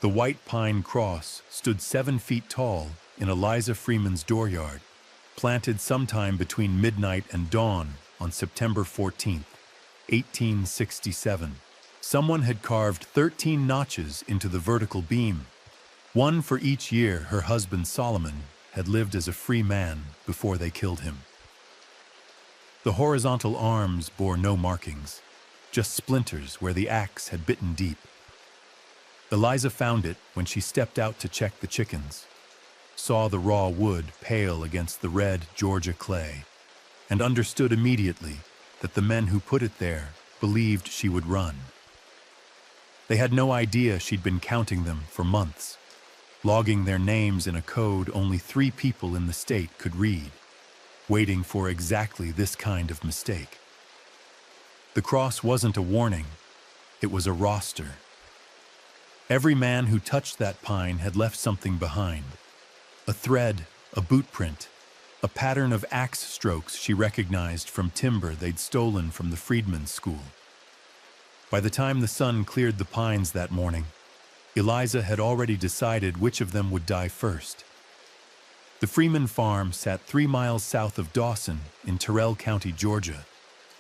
The white pine cross stood 7 feet tall in Eliza Freeman's dooryard, planted sometime between midnight and dawn on September 14th, 1867. Someone had carved 13 notches into the vertical beam, one for each year her husband Solomon had lived as a free man before they killed him. The horizontal arms bore no markings, just splinters where the axe had bitten deep. Eliza found it when she stepped out to check the chickens, saw the raw wood pale against the red Georgia clay, and understood immediately that the men who put it there believed she would run. They had no idea she'd been counting them for months, logging their names in a code only 3 people in the state could read, waiting for exactly this kind of mistake. The cross wasn't a warning, it was a roster. Every man who touched that pine had left something behind. A thread, a boot print, a pattern of axe strokes she recognized from timber they'd stolen from the freedmen's school. By the time the sun cleared the pines that morning, Eliza had already decided which of them would die first. The Freeman farm sat 3 miles south of Dawson in Terrell County, Georgia,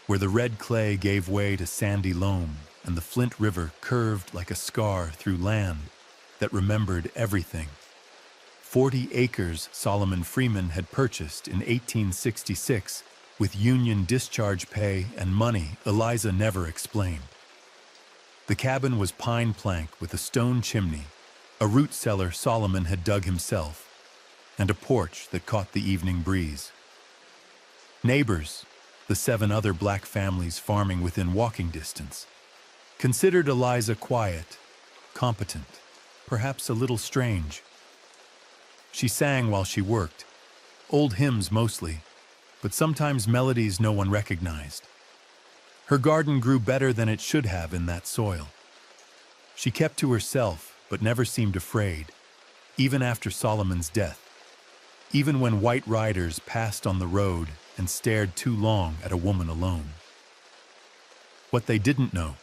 where the red clay gave way to sandy loam and the Flint River curved like a scar through land that remembered everything. 40 acres Solomon Freeman had purchased in 1866 with union discharge pay and money Eliza never explained. The cabin was pine plank with a stone chimney, a root cellar Solomon had dug himself, and a porch that caught the evening breeze. Neighbors, the 7 other black families farming within walking distance, considered Eliza quiet, competent, perhaps a little strange. She sang while she worked, old hymns mostly, but sometimes melodies no one recognized. Her garden grew better than it should have in that soil. She kept to herself, but never seemed afraid, even after Solomon's death, even when white riders passed on the road and stared too long at a woman alone. What they didn't know: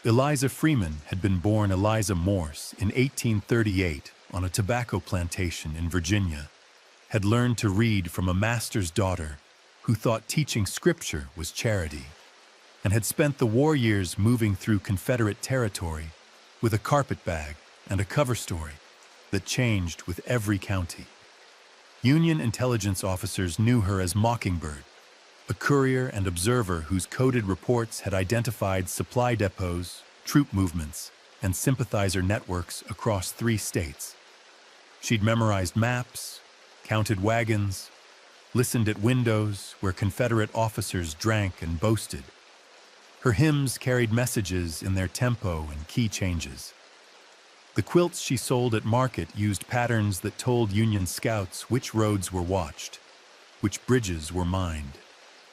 Eliza Freeman had been born Eliza Morse in 1838 on a tobacco plantation in Virginia, had learned to read from a master's daughter who thought teaching scripture was charity, and had spent the war years moving through Confederate territory with a carpetbag and a cover story that changed with every county. Union intelligence officers knew her as Mockingbird, a courier and observer whose coded reports had identified supply depots, troop movements, and sympathizer networks across 3 states. She'd memorized maps, counted wagons, listened at windows where Confederate officers drank and boasted. Her hymns carried messages in their tempo and key changes. The quilts she sold at market used patterns that told Union scouts which roads were watched, which bridges were mined,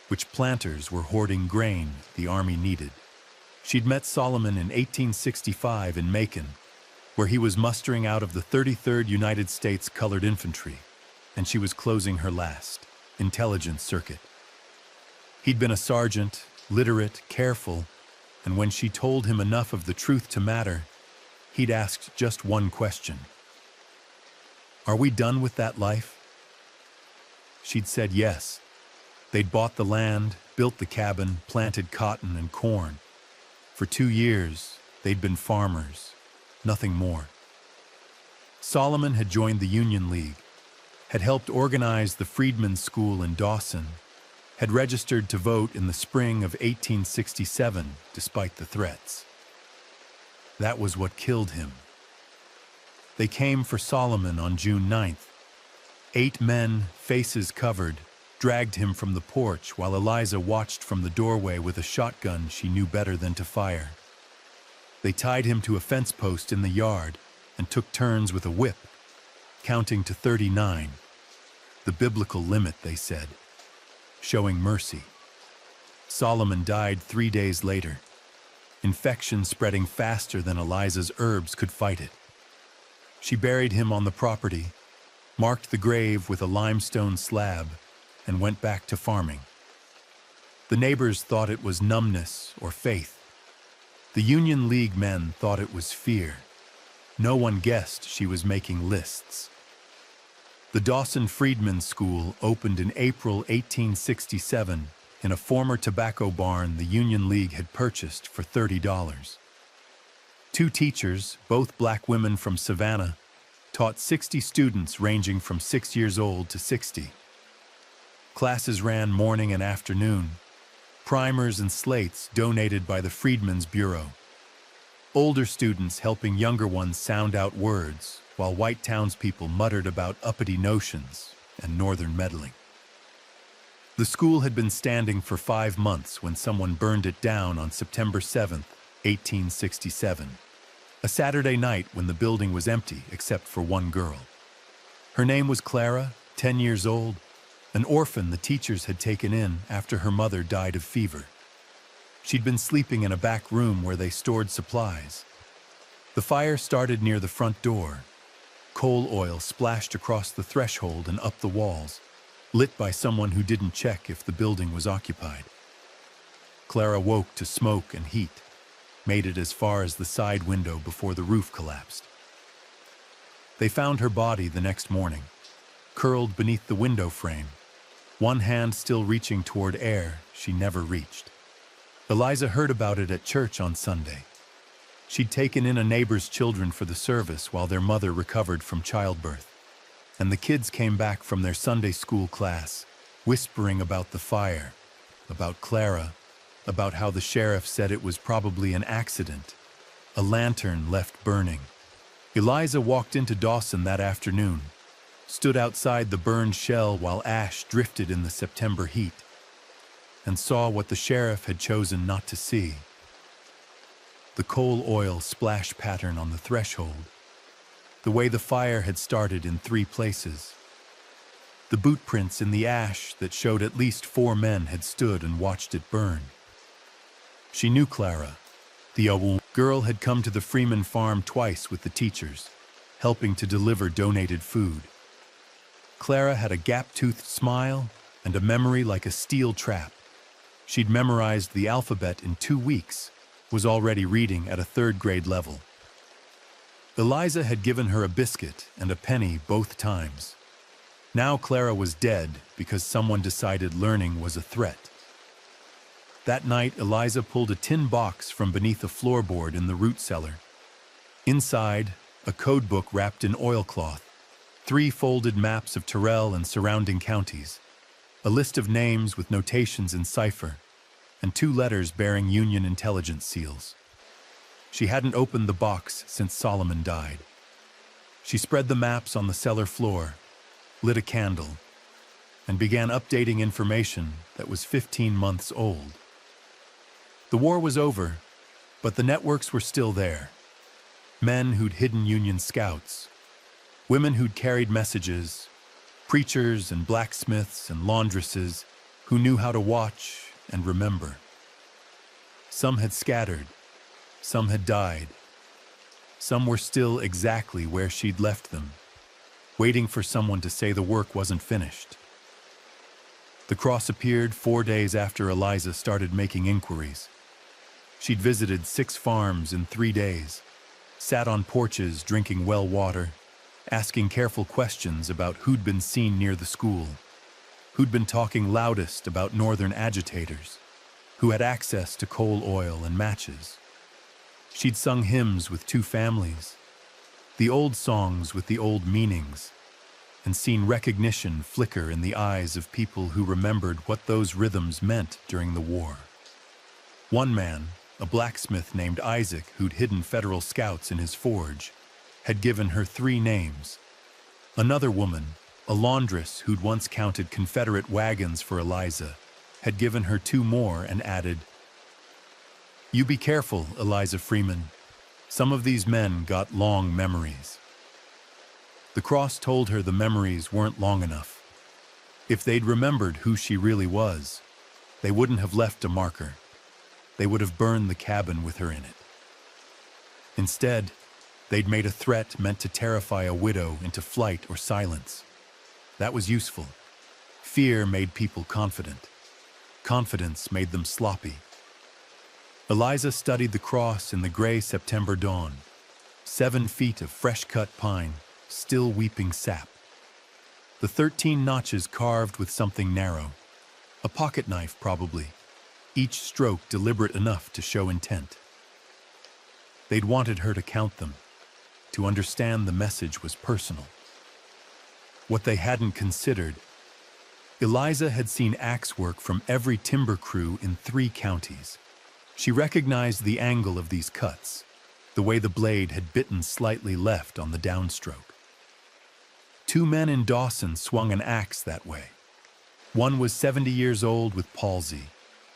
which planters were hoarding grain the Army needed. She'd met Solomon in 1865 in Macon, where he was mustering out of the 33rd United States Colored Infantry, and she was closing her last intelligence circuit. He'd been a sergeant, literate, careful, and when she told him enough of the truth to matter, he'd asked just one question: "Are we done with that life?" She'd said yes. They'd bought the land, built the cabin, planted cotton and corn. For 2 years, they'd been farmers, nothing more. Solomon had joined the Union League, had helped organize the Freedmen's School in Dawson, had registered to vote in the spring of 1867 despite the threats. That was what killed him. They came for Solomon on June 9th. 8 men, faces covered, dragged him from the porch while Eliza watched from the doorway with a shotgun she knew better than to fire. They tied him to a fence post in the yard and took turns with a whip, counting to 39, the biblical limit, they said, showing mercy. Solomon died 3 days later, infection spreading faster than Eliza's herbs could fight it. She buried him on the property, marked the grave with a limestone slab, and went back to farming. The neighbors thought it was numbness or faith. The Union League men thought it was fear. No one guessed she was making lists. The Dawson Freedmen's School opened in April 1867 in a former tobacco barn the Union League had purchased for $30. Two teachers, both black women from Savannah, taught 60 students ranging from 6 years old to 60. Classes ran morning and afternoon, primers and slates donated by the Freedmen's Bureau. Older students helping younger ones sound out words, while white townspeople muttered about uppity notions and northern meddling. The school had been standing for 5 months when someone burned it down on September 7, 1867. A Saturday night when the building was empty except for one girl. Her name was Clara, 10 years old, an orphan the teachers had taken in after her mother died of fever. She'd been sleeping in a back room where they stored supplies. The fire started near the front door. Coal oil splashed across the threshold and up the walls, lit by someone who didn't check if the building was occupied. Clara woke to smoke and heat, made it as far as the side window before the roof collapsed. They found her body the next morning, curled beneath the window frame, one hand still reaching toward air she never reached. Eliza heard about it at church on Sunday. She'd taken in a neighbor's children for the service while their mother recovered from childbirth, and the kids came back from their Sunday school class, whispering about the fire, about Clara, about how the sheriff said it was probably an accident, a lantern left burning. Eliza walked into Dawson that afternoon, stood outside the burned shell while ash drifted in the September heat, and saw what the sheriff had chosen not to see. The coal oil splash pattern on the threshold, the way the fire had started in 3 places, the boot prints in the ash that showed at least 4 men had stood and watched it burn. She knew Clara. The girl had come to the Freeman farm twice with the teachers, helping to deliver donated food. Clara had a gap-toothed smile and a memory like a steel trap. She'd memorized the alphabet in 2 weeks, was already reading at a 3rd grade level. Eliza had given her a biscuit and a penny both times. Now Clara was dead because someone decided learning was a threat. That night, Eliza pulled a tin box from beneath a floorboard in the root cellar. Inside, a code book wrapped in oilcloth, 3 folded maps of Terrell and surrounding counties, a list of names with notations in cipher, and 2 letters bearing Union intelligence seals. She hadn't opened the box since Solomon died. She spread the maps on the cellar floor, lit a candle, and began updating information that was 15 months old. The war was over, but the networks were still there. Men who'd hidden Union scouts, women who'd carried messages, preachers and blacksmiths and laundresses who knew how to watch and remember. Some had scattered, some had died, some were still exactly where she'd left them, waiting for someone to say the work wasn't finished. The cross appeared 4 days after Eliza started making inquiries. She'd visited 6 farms in 3 days, sat on porches drinking well water, asking careful questions about who'd been seen near the school, who'd been talking loudest about northern agitators, who had access to coal oil and matches. She'd sung hymns with 2 families, the old songs with the old meanings, and seen recognition flicker in the eyes of people who remembered what those rhythms meant during the war. One man, a blacksmith named Isaac who'd hidden Federal scouts in his forge, had given her 3 names. Another woman, a laundress who'd once counted Confederate wagons for Eliza, had given her 2 more and added, "You be careful, Eliza Freeman. Some of these men got long memories." The cross told her the memories weren't long enough. If they'd remembered who she really was, they wouldn't have left a marker. They would have burned the cabin with her in it. Instead, they'd made a threat meant to terrify a widow into flight or silence. That was useful. Fear made people confident. Confidence made them sloppy. Eliza studied the cross in the gray September dawn. 7 feet of fresh-cut pine, still weeping sap. The 13 notches carved with something narrow, a pocket knife probably, each stroke deliberate enough to show intent. They'd wanted her to count them, to understand the message was personal. What they hadn't considered, Eliza had seen axe work from every timber crew in 3 counties. She recognized the angle of these cuts, the way the blade had bitten slightly left on the downstroke. 2 men in Dawson swung an axe that way. One was 70 years old with palsy.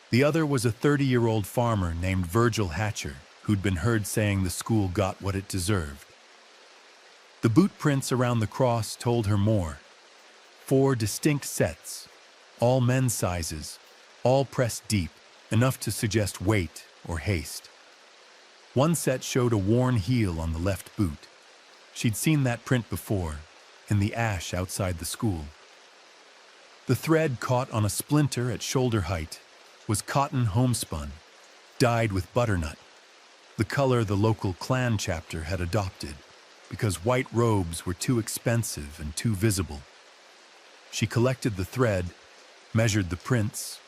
The other was a 30-year-old farmer named Virgil Hatcher, who'd been heard saying the school got what it deserved. The boot prints around the cross told her more. 4 distinct sets, all men's sizes, all pressed deep, enough to suggest weight or haste. One set showed a worn heel on the left boot. She'd seen that print before, in the ash outside the school. The thread caught on a splinter at shoulder height was cotton homespun, dyed with butternut, the color the local Klan chapter had adopted because white robes were too expensive and too visible. She collected the thread, measured the prints,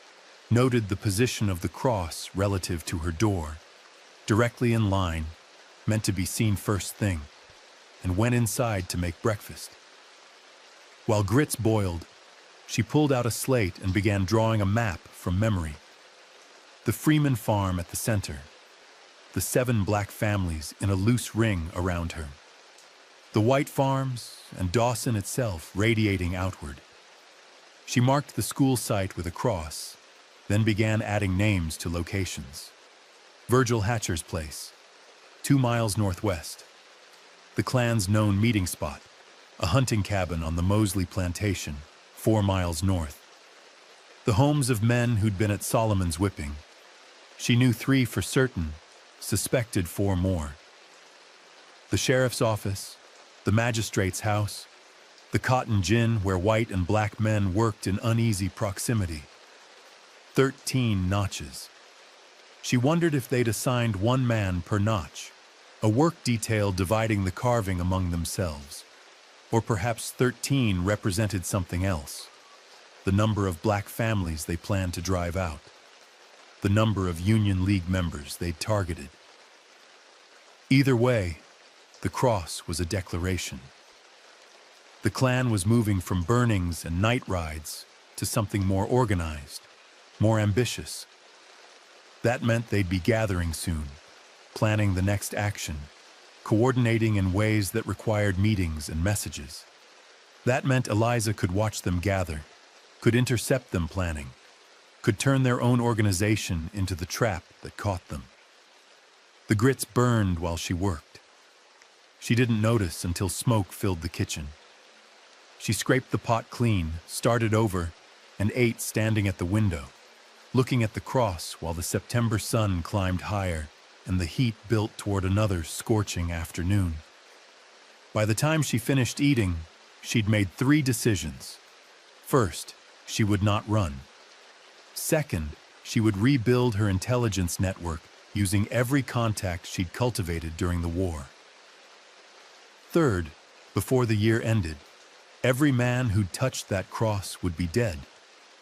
noted the position of the cross relative to her door, directly in line, meant to be seen first thing, and went inside to make breakfast. While grits boiled, she pulled out a slate and began drawing a map from memory. The Freeman farm at the center, the 7 black families in a loose ring around her, the white farms and Dawson itself radiating outward. She marked the school site with a cross, then began adding names to locations. Virgil Hatcher's place, 2 miles northwest. The Klan's known meeting spot, a hunting cabin on the Mosley Plantation, 4 miles north. The homes of men who'd been at Solomon's whipping. She knew 3 for certain, suspected 4 more. The sheriff's office, the magistrate's house, the cotton gin where white and black men worked in uneasy proximity. 13 notches. She wondered if they'd assigned 1 man per notch, a work detail dividing the carving among themselves. Or perhaps 13 represented something else, the number of black families they planned to drive out, the number of Union League members they'd targeted. Either way, the cross was a declaration. The Klan was moving from burnings and night rides to something more organized, more ambitious. That meant they'd be gathering soon, planning the next action, coordinating in ways that required meetings and messages. That meant Eliza could watch them gather, could intercept them planning, could turn their own organization into the trap that caught them. The grits burned while she worked. She didn't notice until smoke filled the kitchen. She scraped the pot clean, started over, and ate standing at the window, looking at the cross while the September sun climbed higher and the heat built toward another scorching afternoon. By the time she finished eating, she'd made 3 decisions. First, she would not run. Second, she would rebuild her intelligence network using every contact she'd cultivated during the war. Third, before the year ended, every man who'd touched that cross would be dead,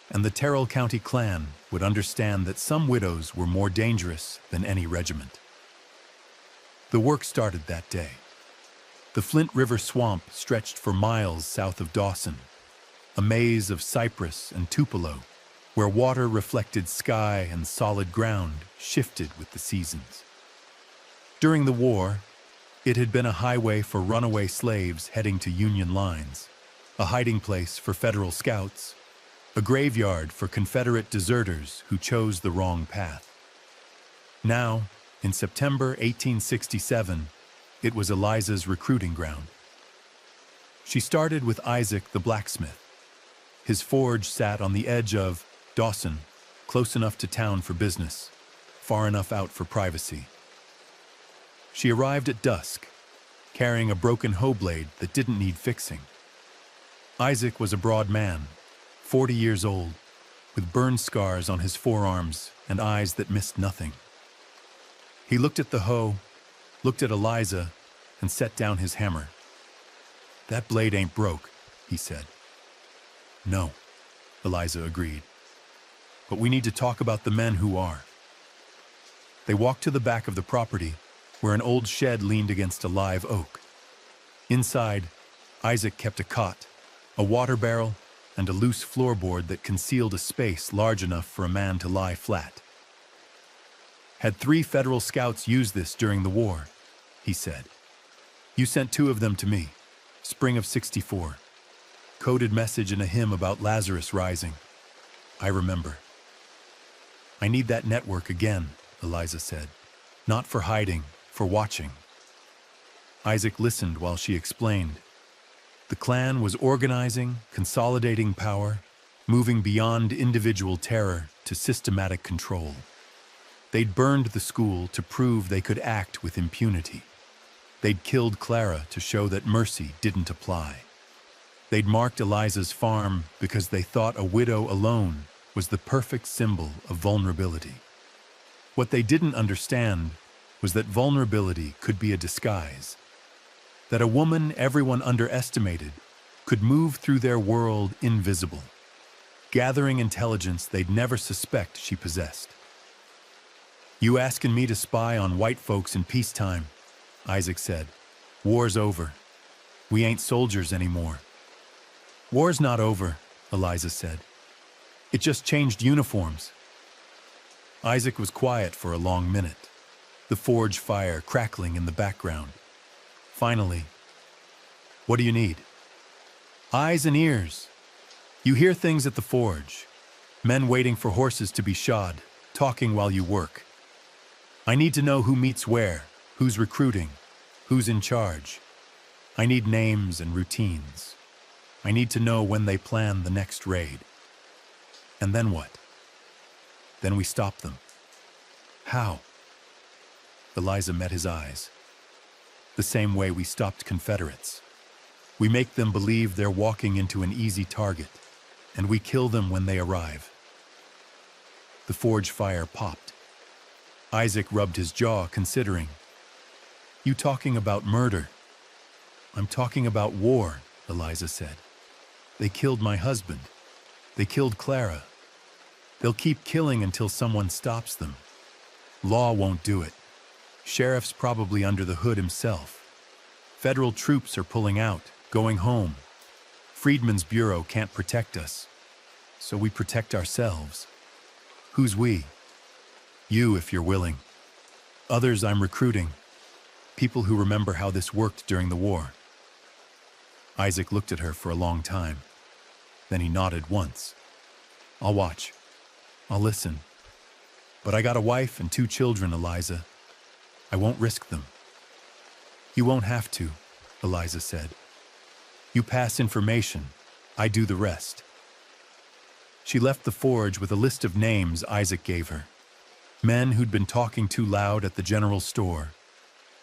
and the Terrell County Klan would understand that some widows were more dangerous than any regiment. The work started that day. The Flint River swamp stretched for miles south of Dawson, a maze of cypress and tupelo, where water reflected sky and solid ground shifted with the seasons. During the war, it had been a highway for runaway slaves heading to Union lines, a hiding place for Federal scouts, a graveyard for Confederate deserters who chose the wrong path. Now, in September 1867, it was Eliza's recruiting ground. She started with Isaac the blacksmith. His forge sat on the edge of Dawson, close enough to town for business, far enough out for privacy. She arrived at dusk, carrying a broken hoe blade that didn't need fixing. Isaac was a broad man, 40 years old, with burn scars on his forearms and eyes that missed nothing. He looked at the hoe, looked at Eliza, and set down his hammer. "That blade ain't broke," he said. "No," Eliza agreed. "But we need to talk about the men who are." They walked to the back of the property, where an old shed leaned against a live oak. Inside, Isaac kept a cot, a water barrel, and a loose floorboard that concealed a space large enough for a man to lie flat. "Had 3 federal scouts use this during the war," he said. "You sent 2 of them to me, spring of '64. Coded message and a hymn about Lazarus rising. I remember." "I need that network again," Eliza said. "Not for hiding, for watching." Isaac listened while she explained. The Klan was organizing, consolidating power, moving beyond individual terror to systematic control. They'd burned the school to prove they could act with impunity. They'd killed Clara to show that mercy didn't apply. They'd marked Eliza's farm because they thought a widow alone was the perfect symbol of vulnerability. What they didn't understand was that vulnerability could be a disguise. That a woman everyone underestimated could move through their world invisible, gathering intelligence they'd never suspect she possessed. "You asking me to spy on white folks in peacetime," Isaac said. "War's over. We ain't soldiers anymore." "War's not over," Eliza said. "It just changed uniforms." Isaac was quiet for a long minute, the forge fire crackling in the background. Finally, "What do you need?" "Eyes and ears. You hear things at the forge. Men waiting for horses to be shod, talking while you work. I need to know who meets where, who's recruiting, who's in charge. I need names and routines. I need to know when they plan the next raid." "And then what?" "Then we stop them." "How?" Eliza met his eyes. "The same way we stopped Confederates. We make them believe they're walking into an easy target, and we kill them when they arrive." The forge fire popped. Isaac rubbed his jaw, considering. "You talking about murder?" "I'm talking about war," Eliza said. "They killed my husband. They killed Clara. They'll keep killing until someone stops them. Law won't do it. Sheriff's probably under the hood himself. Federal troops are pulling out, going home. Friedman's bureau can't protect us, so we protect ourselves." "Who's we?" "You, if you're willing. Others I'm recruiting. People who remember how this worked during the war." Isaac looked at her for a long time. Then he nodded once. "I'll watch. I'll listen. But I got a wife and 2 children, Eliza. I won't risk them." "You won't have to," Eliza said. "You pass information. I do the rest." She left the forge with a list of names Isaac gave her. Men who'd been talking too loud at the general store.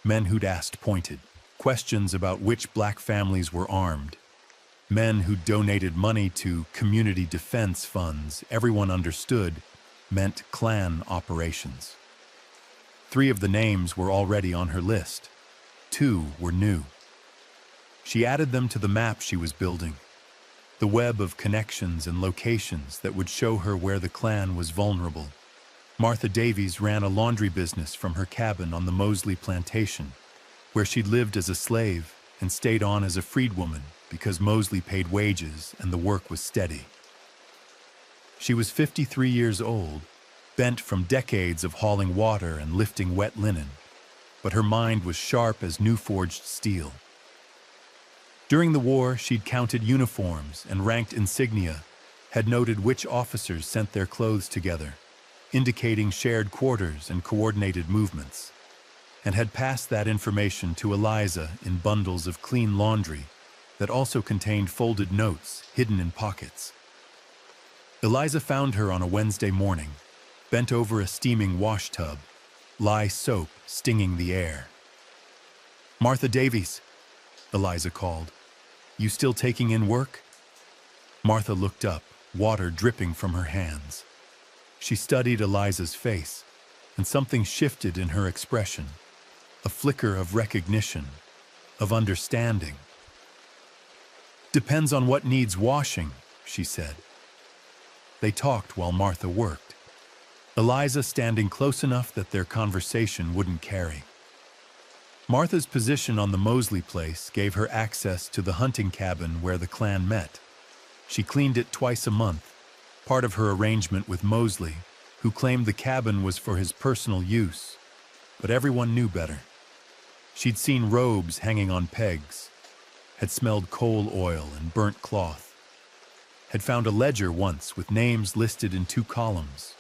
Men who'd asked pointed questions about which black families were armed. Men who donated money to community defense funds everyone understood meant Klan operations. 3 of the names were already on her list. 2 were new. She added them to the map she was building, the web of connections and locations that would show her where the Klan was vulnerable. Martha Davies ran a laundry business from her cabin on the Mosley plantation, where she'd lived as a slave and stayed on as a freedwoman because Mosley paid wages and the work was steady. She was 53 years old, bent from decades of hauling water and lifting wet linen, but her mind was sharp as new-forged steel. During the war, she'd counted uniforms and ranked insignia, had noted which officers sent their clothes together, indicating shared quarters and coordinated movements, and had passed that information to Eliza in bundles of clean laundry that also contained folded notes hidden in pockets. Eliza found her on a Wednesday morning, bent over a steaming wash tub, lye soap stinging the air. "Martha Davies," Eliza called. "You still taking in work?" Martha looked up, water dripping from her hands. She studied Eliza's face, and something shifted in her expression, a flicker of recognition, of understanding. Depends on what needs washing, she said. They talked while Martha worked, Eliza standing close enough that their conversation wouldn't carry. Martha's position on the Mosley place gave her access to the hunting cabin where the clan met. She cleaned it twice a month, part of her arrangement with Mosley, who claimed the cabin was for his personal use, but everyone knew better. She'd seen robes hanging on pegs, had smelled coal oil and burnt cloth, had found a ledger once with names listed in 2 columns,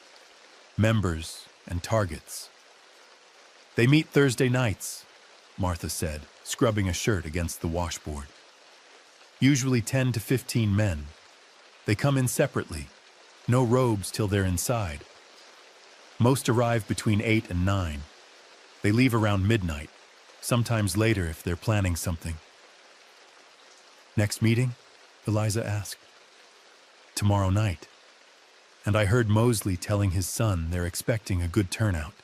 members and targets. They meet Thursday nights, Martha said, scrubbing a shirt against the washboard. Usually 10 to 15 men. They come in separately, no robes till they're inside. Most arrive between 8 and 9. They leave around midnight, sometimes later if they're planning something. Next meeting? Eliza asked. Tomorrow night. And I heard Mosley telling his son they're expecting a good turnout.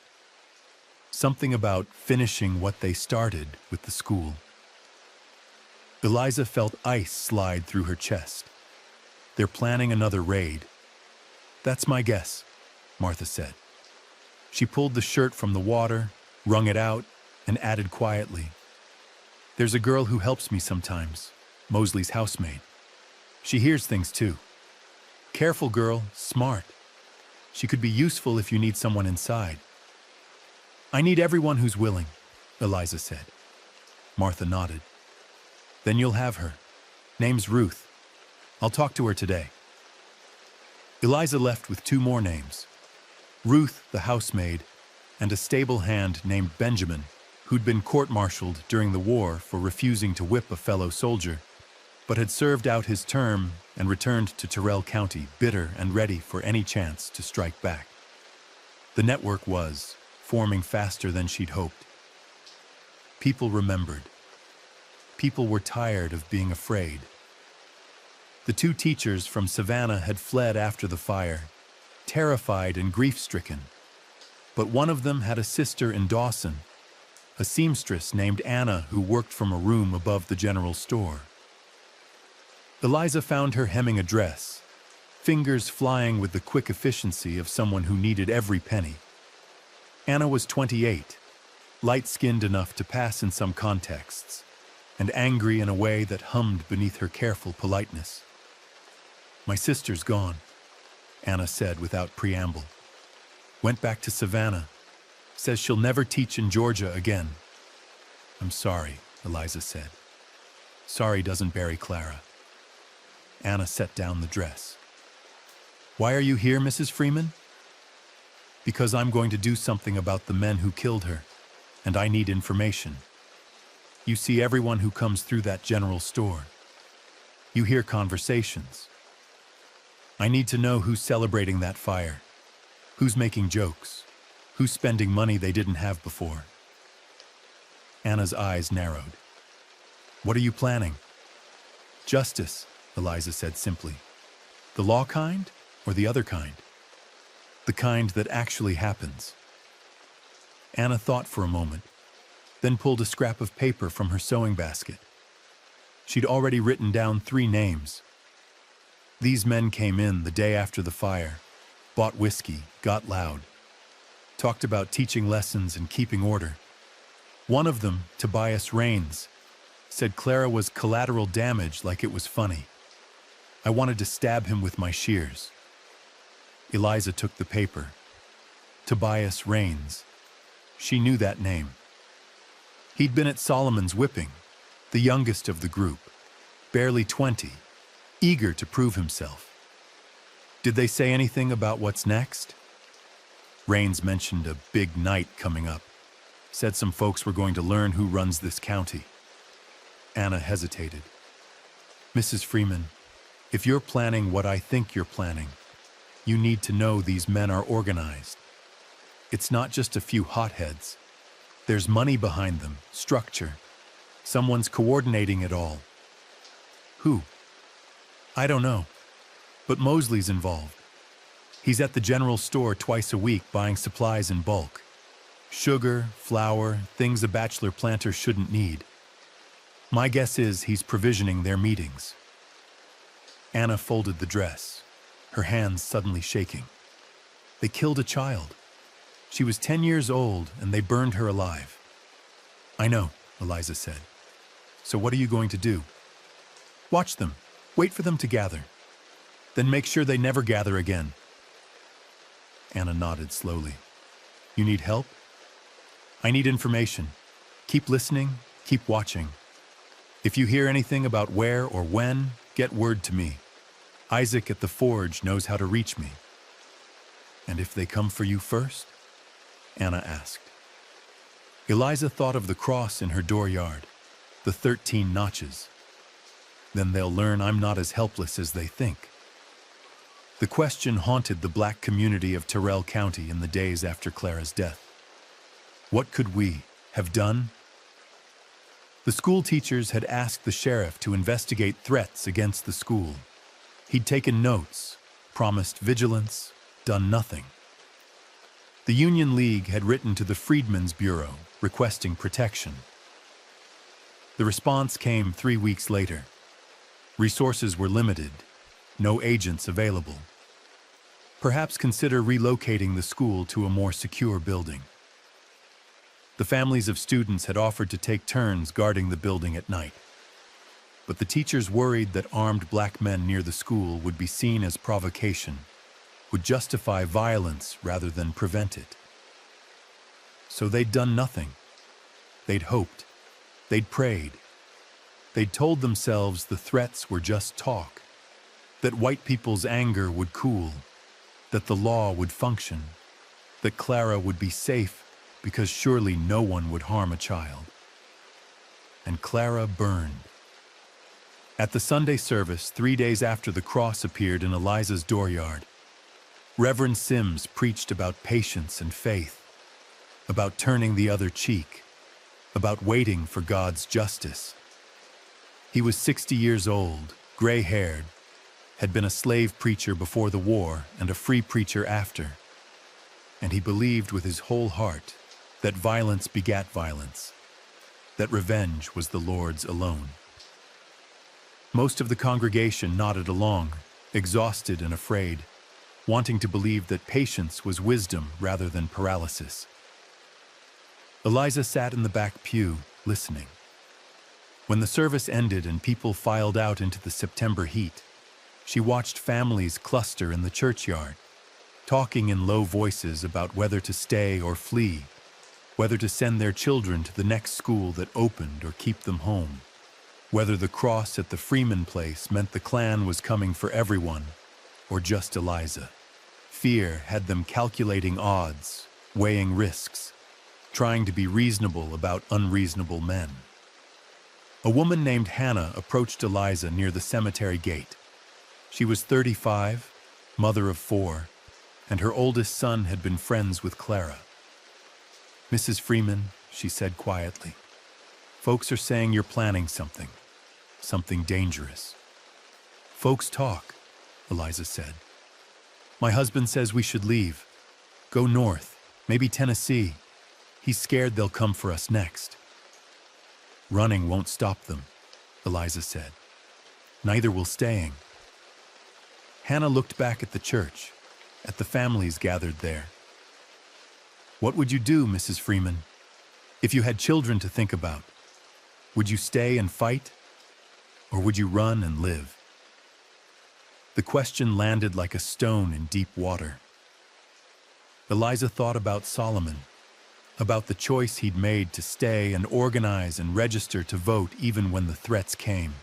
Something about finishing what they started with the school. Eliza felt ice slide through her chest. They're planning another raid. That's my guess, Martha said. She pulled the shirt from the water, wrung it out, and added quietly, "There's a girl who helps me sometimes, Mosley's housemaid. She hears things too. Careful girl, smart. She could be useful if you need someone inside." "I need everyone who's willing," Eliza said. Martha nodded. "Then you'll have her. Name's Ruth. I'll talk to her today." Eliza left with 2 more names. Ruth, the housemaid, and a stable hand named Benjamin, who'd been court-martialed during the war for refusing to whip a fellow soldier, but had served out his term and returned to Tyrrell County bitter and ready for any chance to strike back. The network was forming faster than she'd hoped. People remembered. People were tired of being afraid. The 2 teachers from Savannah had fled after the fire, terrified and grief-stricken. But one of them had a sister in Dawson, a seamstress named Anna who worked from a room above the general store. Eliza found her hemming a dress, fingers flying with the quick efficiency of someone who needed every penny. Anna was 28, light-skinned enough to pass in some contexts, and angry in a way that hummed beneath her careful politeness. "My sister's gone," Anna said without preamble. "Went back to Savannah. Says she'll never teach in Georgia again." "I'm sorry," Eliza said. "Sorry doesn't bury Clara." Anna set down the dress. "Why are you here, Mrs. Freeman?" "Because I'm going to do something about the men who killed her, and I need information. You see everyone who comes through that general store. You hear conversations. I need to know who's celebrating that fire, who's making jokes, who's spending money they didn't have before." Anna's eyes narrowed. "What are you planning?" "Justice," Eliza said simply. "The law kind or the other kind? The kind that actually happens." Anna thought for a moment, then pulled a scrap of paper from her sewing basket. She'd already written down 3 names. These men came in the day after the fire, bought whiskey, got loud, talked about teaching lessons and keeping order. One of them, Tobias Raines, said Clara was collateral damage like it was funny. I wanted to stab him with my shears. Eliza took the paper. Tobias Raines. She knew that name. He'd been at Solomon's whipping, the youngest of the group, barely 20, eager to prove himself. Did they say anything about what's next? Raines mentioned a big night coming up, said some folks were going to learn who runs this county. Anna hesitated. "Mrs. Freeman, if you're planning what I think you're planning, you need to know these men are organized. It's not just a few hotheads. There's money behind them, structure. Someone's coordinating it all." "Who?" "I don't know, but Mosley's involved. He's at the general store twice a week buying supplies in bulk. Sugar, flour, things a bachelor planter shouldn't need. My guess is he's provisioning their meetings. Anna folded the dress, her hands suddenly shaking. They killed a child. She was 10 years old, and they burned her alive. I know, Eliza said. So what are you going to do? Watch them. Wait for them to gather. Then make sure they never gather again. Anna nodded slowly. You need help? I need information. Keep listening, keep watching. If you hear anything about where or when, get word to me. Isaac at the forge knows how to reach me. And if they come for you first? Anna asked. Eliza thought of the cross in her dooryard, the 13 notches. Then they'll learn I'm not as helpless as they think. The question haunted the black community of Terrell County in the days after Clara's death. What could we have done? The school teachers had asked the sheriff to investigate threats against the school. He'd taken notes, promised vigilance, done nothing. The Union League had written to the Freedmen's Bureau requesting protection. The response came 3 weeks later. Resources were limited, no agents available. Perhaps consider relocating the school to a more secure building. The families of students had offered to take turns guarding the building at night. But the teachers worried that armed black men near the school would be seen as provocation, would justify violence rather than prevent it. So they'd done nothing. They'd hoped. They'd prayed. They'd told themselves the threats were just talk, that white people's anger would cool, that the law would function, that Clara would be safe because surely no one would harm a child. And Clara burned. At the Sunday service, 3 days after the cross appeared in Eliza's dooryard, Reverend Sims preached about patience and faith, about turning the other cheek, about waiting for God's justice. He was 60 years old, gray-haired, had been a slave preacher before the war and a free preacher after, and he believed with his whole heart that violence begat violence, that revenge was the Lord's alone. Most of the congregation nodded along, exhausted and afraid, wanting to believe that patience was wisdom rather than paralysis. Eliza sat in the back pew, listening. When the service ended and people filed out into the September heat, she watched families cluster in the churchyard, talking in low voices about whether to stay or flee, whether to send their children to the next school that opened or keep them home, whether the cross at the Freeman place meant the Klan was coming for everyone or just Eliza. Fear had them calculating odds, weighing risks, trying to be reasonable about unreasonable men. A woman named Hannah approached Eliza near the cemetery gate. She was 35, mother of 4, and her oldest son had been friends with Clara. Mrs. Freeman, she said quietly, folks are saying you're planning something dangerous. Folks talk, Eliza said. My husband says we should leave. Go north, maybe Tennessee. He's scared they'll come for us next. Running won't stop them, Eliza said. Neither will staying. Hannah looked back at the church, at the families gathered there. What would you do, Mrs. Freeman, if you had children to think about? Would you stay and fight, or would you run and live? The question landed like a stone in deep water. Eliza thought about Solomon, about the choice he'd made to stay and organize and register to vote even when the threats came.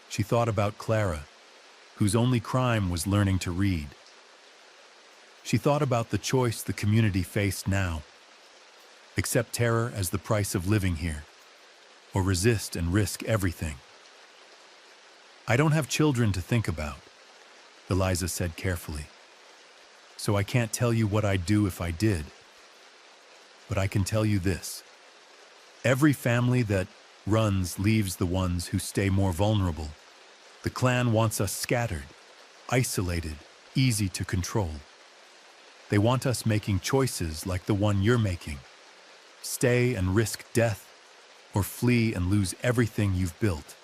She thought about Clara, whose only crime was learning to read. She thought about the choice the community faced now: accept terror as the price of living here, or resist and risk everything. I don't have children to think about, Eliza said carefully, so I can't tell you what I'd do if I did. But I can tell you this: every family that runs leaves the ones who stay more vulnerable. The Klan wants us scattered, isolated, easy to control. They want us making choices like the one you're making. Stay and risk death, or flee and lose everything you've built.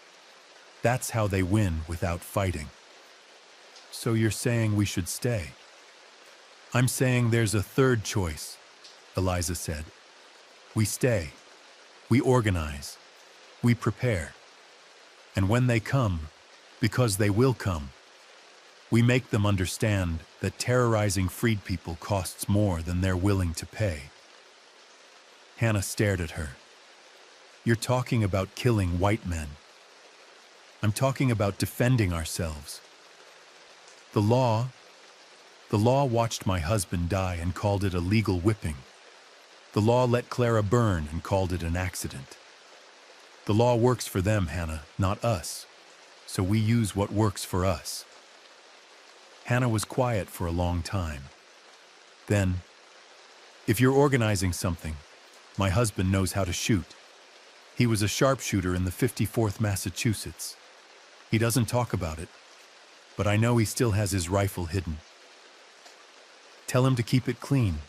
That's how they win without fighting. So you're saying we should stay? I'm saying there's a third choice, Eliza said. We stay. We organize. We prepare. And when they come, because they will come, we make them understand that terrorizing freed people costs more than they're willing to pay. Hannah stared at her. You're talking about killing white men. I'm talking about defending ourselves. The law watched my husband die and called it a legal whipping. The law let Clara burn and called it an accident. The law works for them, Hannah, not us. So we use what works for us. Hannah was quiet for a long time. Then, if you're organizing something, my husband knows how to shoot. He was a sharpshooter in the 54th Massachusetts. He doesn't talk about it, but I know he still has his rifle hidden. Tell him to keep it clean,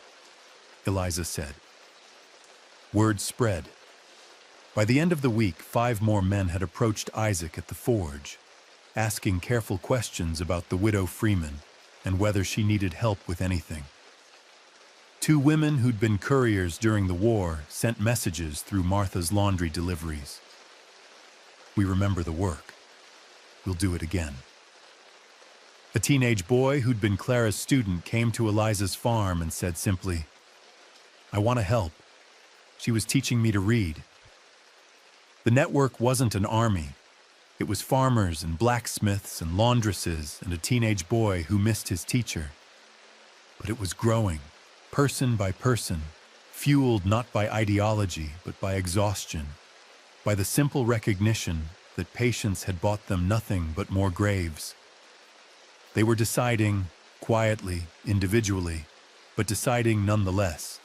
Eliza said. Word spread. By the end of the week, 5 more men had approached Isaac at the forge, asking careful questions about the widow Freeman and whether she needed help with anything. 2 women who'd been couriers during the war sent messages through Martha's laundry deliveries. We remember the work. We'll do it again. A teenage boy who'd been Clara's student came to Eliza's farm and said simply, I want to help. She was teaching me to read. The network wasn't an army. It was farmers and blacksmiths and laundresses and a teenage boy who missed his teacher. But it was growing, person by person, fueled not by ideology but by exhaustion, by the simple recognition that patience had bought them nothing but more graves. They were deciding, quietly, individually, but deciding nonetheless,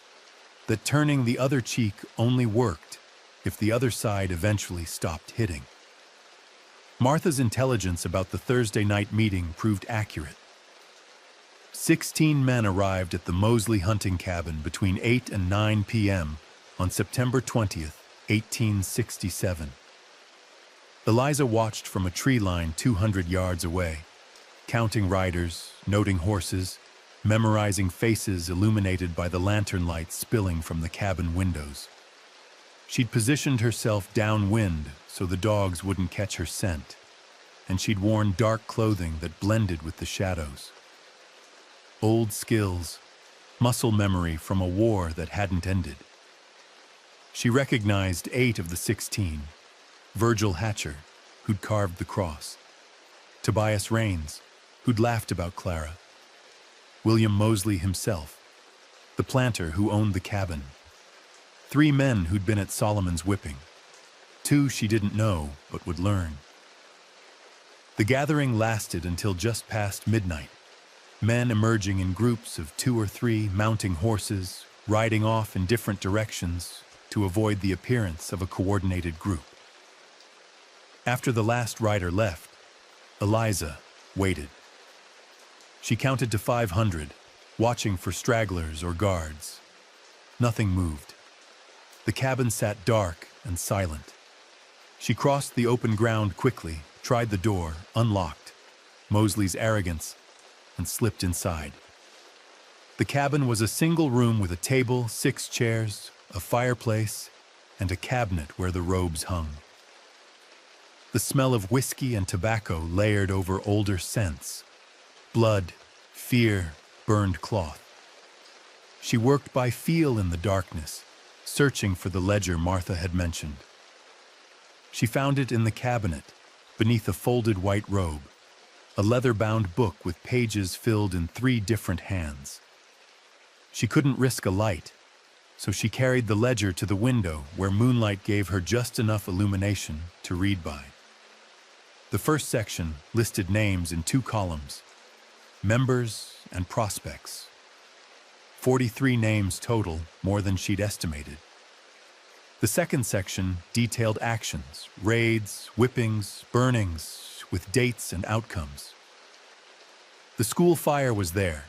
that turning the other cheek only worked if the other side eventually stopped hitting. Martha's intelligence about the Thursday night meeting proved accurate. 16 men arrived at the Mosley hunting cabin between 8 and 9 p.m. on September 20th, 1867. Eliza watched from a tree line 200 yards away, counting riders, noting horses, memorizing faces illuminated by the lantern lights spilling from the cabin windows. She'd positioned herself downwind so the dogs wouldn't catch her scent, and she'd worn dark clothing that blended with the shadows. Old skills, muscle memory from a war that hadn't ended. She recognized 8 of the 16. Virgil Hatcher, who'd carved the cross. Tobias Raines, who'd laughed about Clara. William Mosley himself, the planter who owned the cabin. 3 men who'd been at Solomon's whipping. 2 she didn't know, but would learn. The gathering lasted until just past midnight, men emerging in groups of 2 or 3, mounting horses, riding off in different directions to avoid the appearance of a coordinated group. After the last rider left, Eliza waited. She counted to 500, watching for stragglers or guards. Nothing moved. The cabin sat dark and silent. She crossed the open ground quickly, tried the door, unlocked Mosley's arrogance, and slipped inside. The cabin was a single room with a table, 6 chairs, a fireplace, and a cabinet where the robes hung. The smell of whiskey and tobacco layered over older scents. Blood, fear, burned cloth. She worked by feel in the darkness, searching for the ledger Martha had mentioned. She found it in the cabinet, beneath a folded white robe, a leather-bound book with pages filled in 3 different hands. She couldn't risk a light, so she carried the ledger to the window where moonlight gave her just enough illumination to read by. The first section listed names in 2 columns, members and prospects. 43 names total, more than she'd estimated. The second section detailed actions, raids, whippings, burnings, with dates and outcomes. The school fire was there,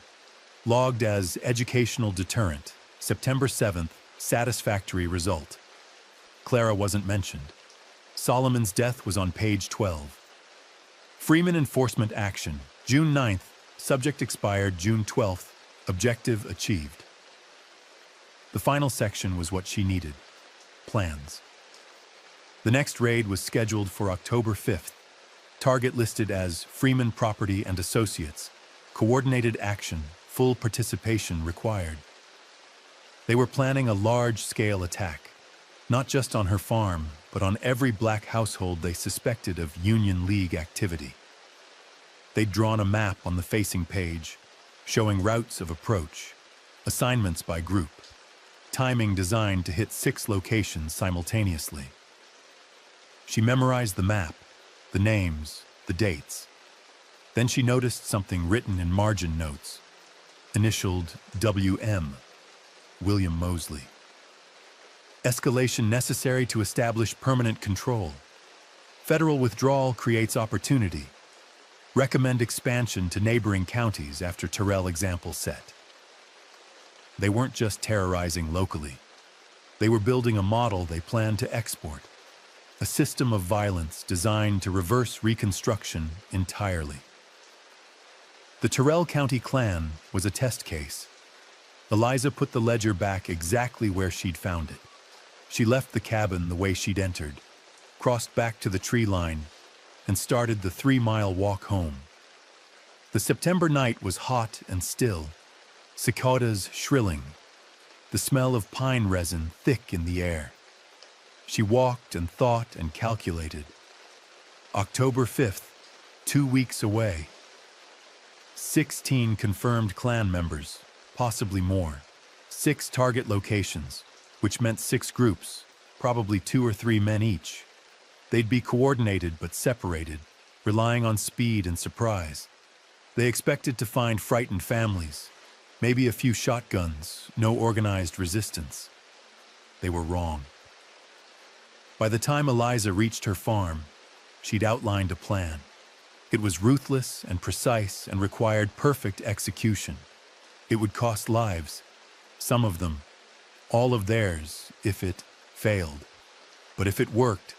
logged as educational deterrent, September 7th, satisfactory result. Clara wasn't mentioned. Solomon's death was on page 12. Freeman enforcement action, June 9th, subject expired June 12th, objective achieved. The final section was what she needed. Plans. The next raid was scheduled for October 5th. Target listed as Freeman Property and Associates. Coordinated action, full participation required. They were planning a large-scale attack, not just on her farm, but on every black household they suspected of Union League activity. They'd drawn a map on the facing page, showing routes of approach, assignments by group, timing designed to hit 6 locations simultaneously. She memorized the map, the names, the dates. Then she noticed something written in margin notes, initialed WM, William Mosley. Escalation necessary to establish permanent control. Federal withdrawal creates opportunity. Recommend expansion to neighboring counties after Terrell example set. They weren't just terrorizing locally. They were building a model they planned to export. A system of violence designed to reverse Reconstruction entirely. The Terrell County Klan was a test case. Eliza put the ledger back exactly where she'd found it. She left the cabin the way she'd entered, crossed back to the tree line, and started the 3-mile walk home. The September night was hot and still, cicadas shrilling, the smell of pine resin thick in the air. She walked and thought and calculated. October 5th, 2 weeks away. 16 confirmed Klan members, possibly more. 6 target locations, which meant 6 groups, probably 2 or 3 men each. They'd be coordinated but separated, relying on speed and surprise. They expected to find frightened families, maybe a few shotguns, no organized resistance. They were wrong. By the time Eliza reached her farm, she'd outlined a plan. It was ruthless and precise and required perfect execution. It would cost lives, some of them, all of theirs, if it failed. But if it worked,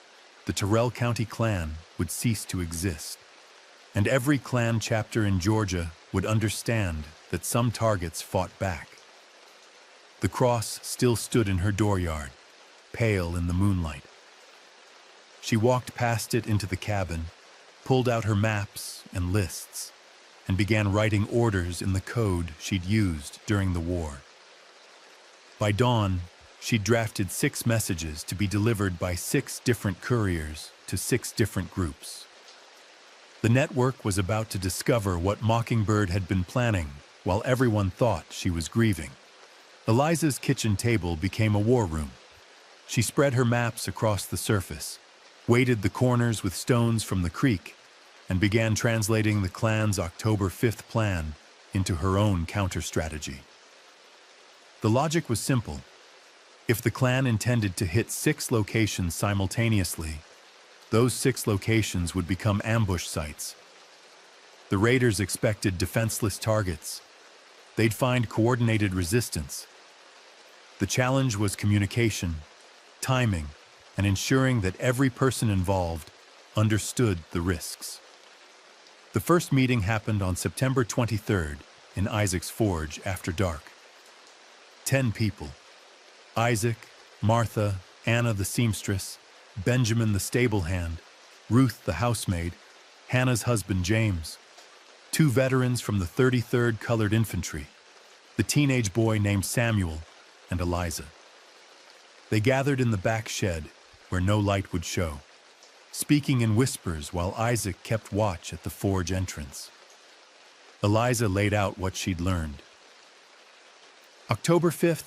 the Terrell County Klan would cease to exist. And every Klan chapter in Georgia would understand that some targets fought back. The cross still stood in her dooryard, pale in the moonlight. She walked past it into the cabin, pulled out her maps and lists, and began writing orders in the code she'd used during the war. By dawn, she'd drafted 6 messages to be delivered by 6 different couriers to 6 different groups. The network was about to discover what Mockingbird had been planning while everyone thought she was grieving. Eliza's kitchen table became a war room. She spread her maps across the surface, weighted the corners with stones from the creek, and began translating the Klan's October 5th plan into her own counter-strategy. The logic was simple. If the Klan intended to hit 6 locations simultaneously, those 6 locations would become ambush sites. The raiders expected defenseless targets. They'd find coordinated resistance. The challenge was communication, timing, and ensuring that every person involved understood the risks. The first meeting happened on September 23rd in Isaac's Forge after dark. 10 people. Isaac, Martha, Anna the seamstress, Benjamin the stable hand, Ruth the housemaid, Hannah's husband James, 2 veterans from the 33rd Colored Infantry, the teenage boy named Samuel, and Eliza. They gathered in the back shed, where no light would show, speaking in whispers while Isaac kept watch at the forge entrance. Eliza laid out what she'd learned. October 5th,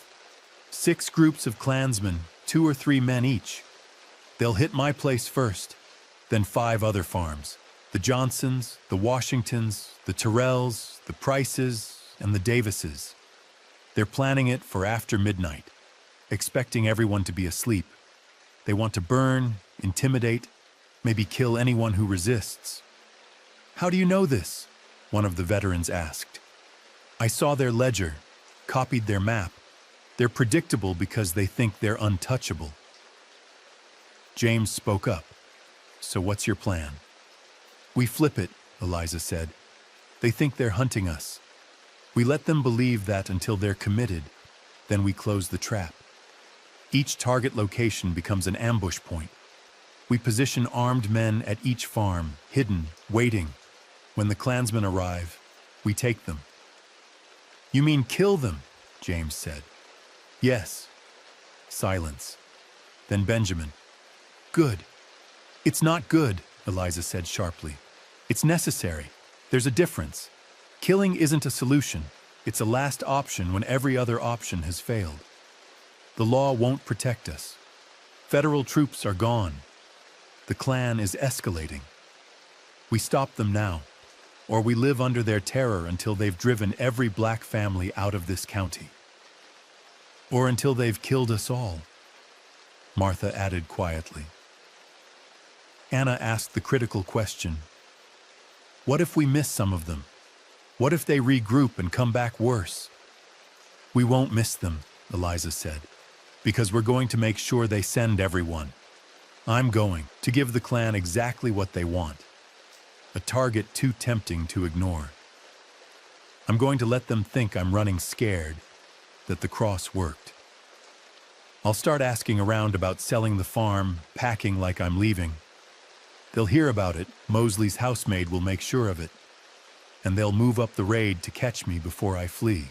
6 groups of Klansmen, 2 or 3 men each. They'll hit my place first, then 5 other farms. The Johnsons, the Washingtons, the Terrells, the Prices, and the Davises. They're planning it for after midnight, expecting everyone to be asleep. They want to burn, intimidate, maybe kill anyone who resists. How do you know this? One of the veterans asked. I saw their ledger, copied their map. They're predictable because they think they're untouchable. James spoke up. So what's your plan? We flip it, Eliza said. They think they're hunting us. We let them believe that until they're committed, then we close the trap. Each target location becomes an ambush point. We position armed men at each farm, hidden, waiting. When the Klansmen arrive, we take them. You mean kill them? James said. Yes. Silence. Then Benjamin. Good. It's not good, Eliza said sharply. It's necessary. There's a difference. Killing isn't a solution. It's a last option when every other option has failed. The law won't protect us. Federal troops are gone. The Klan is escalating. We stop them now, or we live under their terror until they've driven every black family out of this county. Or until they've killed us all, Martha added quietly. Anna asked the critical question, what if we miss some of them? What if they regroup and come back worse? We won't miss them, Eliza said, because we're going to make sure they send everyone. I'm going to give the Klan exactly what they want, a target too tempting to ignore. I'm going to let them think I'm running scared, that the cross worked. I'll start asking around about selling the farm, packing like I'm leaving. They'll hear about it, Mosley's housemaid will make sure of it, and they'll move up the raid to catch me before I flee.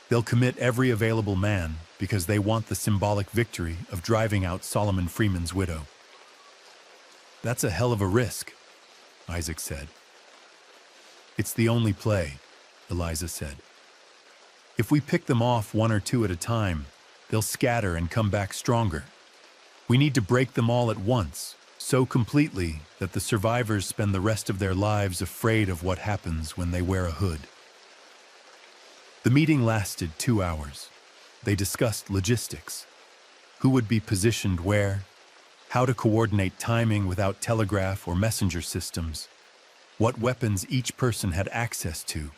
They'll commit every available man because they want the symbolic victory of driving out Solomon Freeman's widow. That's a hell of a risk, Isaac said. It's the only play, Eliza said. If we pick them off one or two at a time, they'll scatter and come back stronger. We need to break them all at once, so completely that the survivors spend the rest of their lives afraid of what happens when they wear a hood. The meeting lasted 2 hours. They discussed logistics. Who would be positioned where, how to coordinate timing without telegraph or messenger systems, what weapons each person had access to,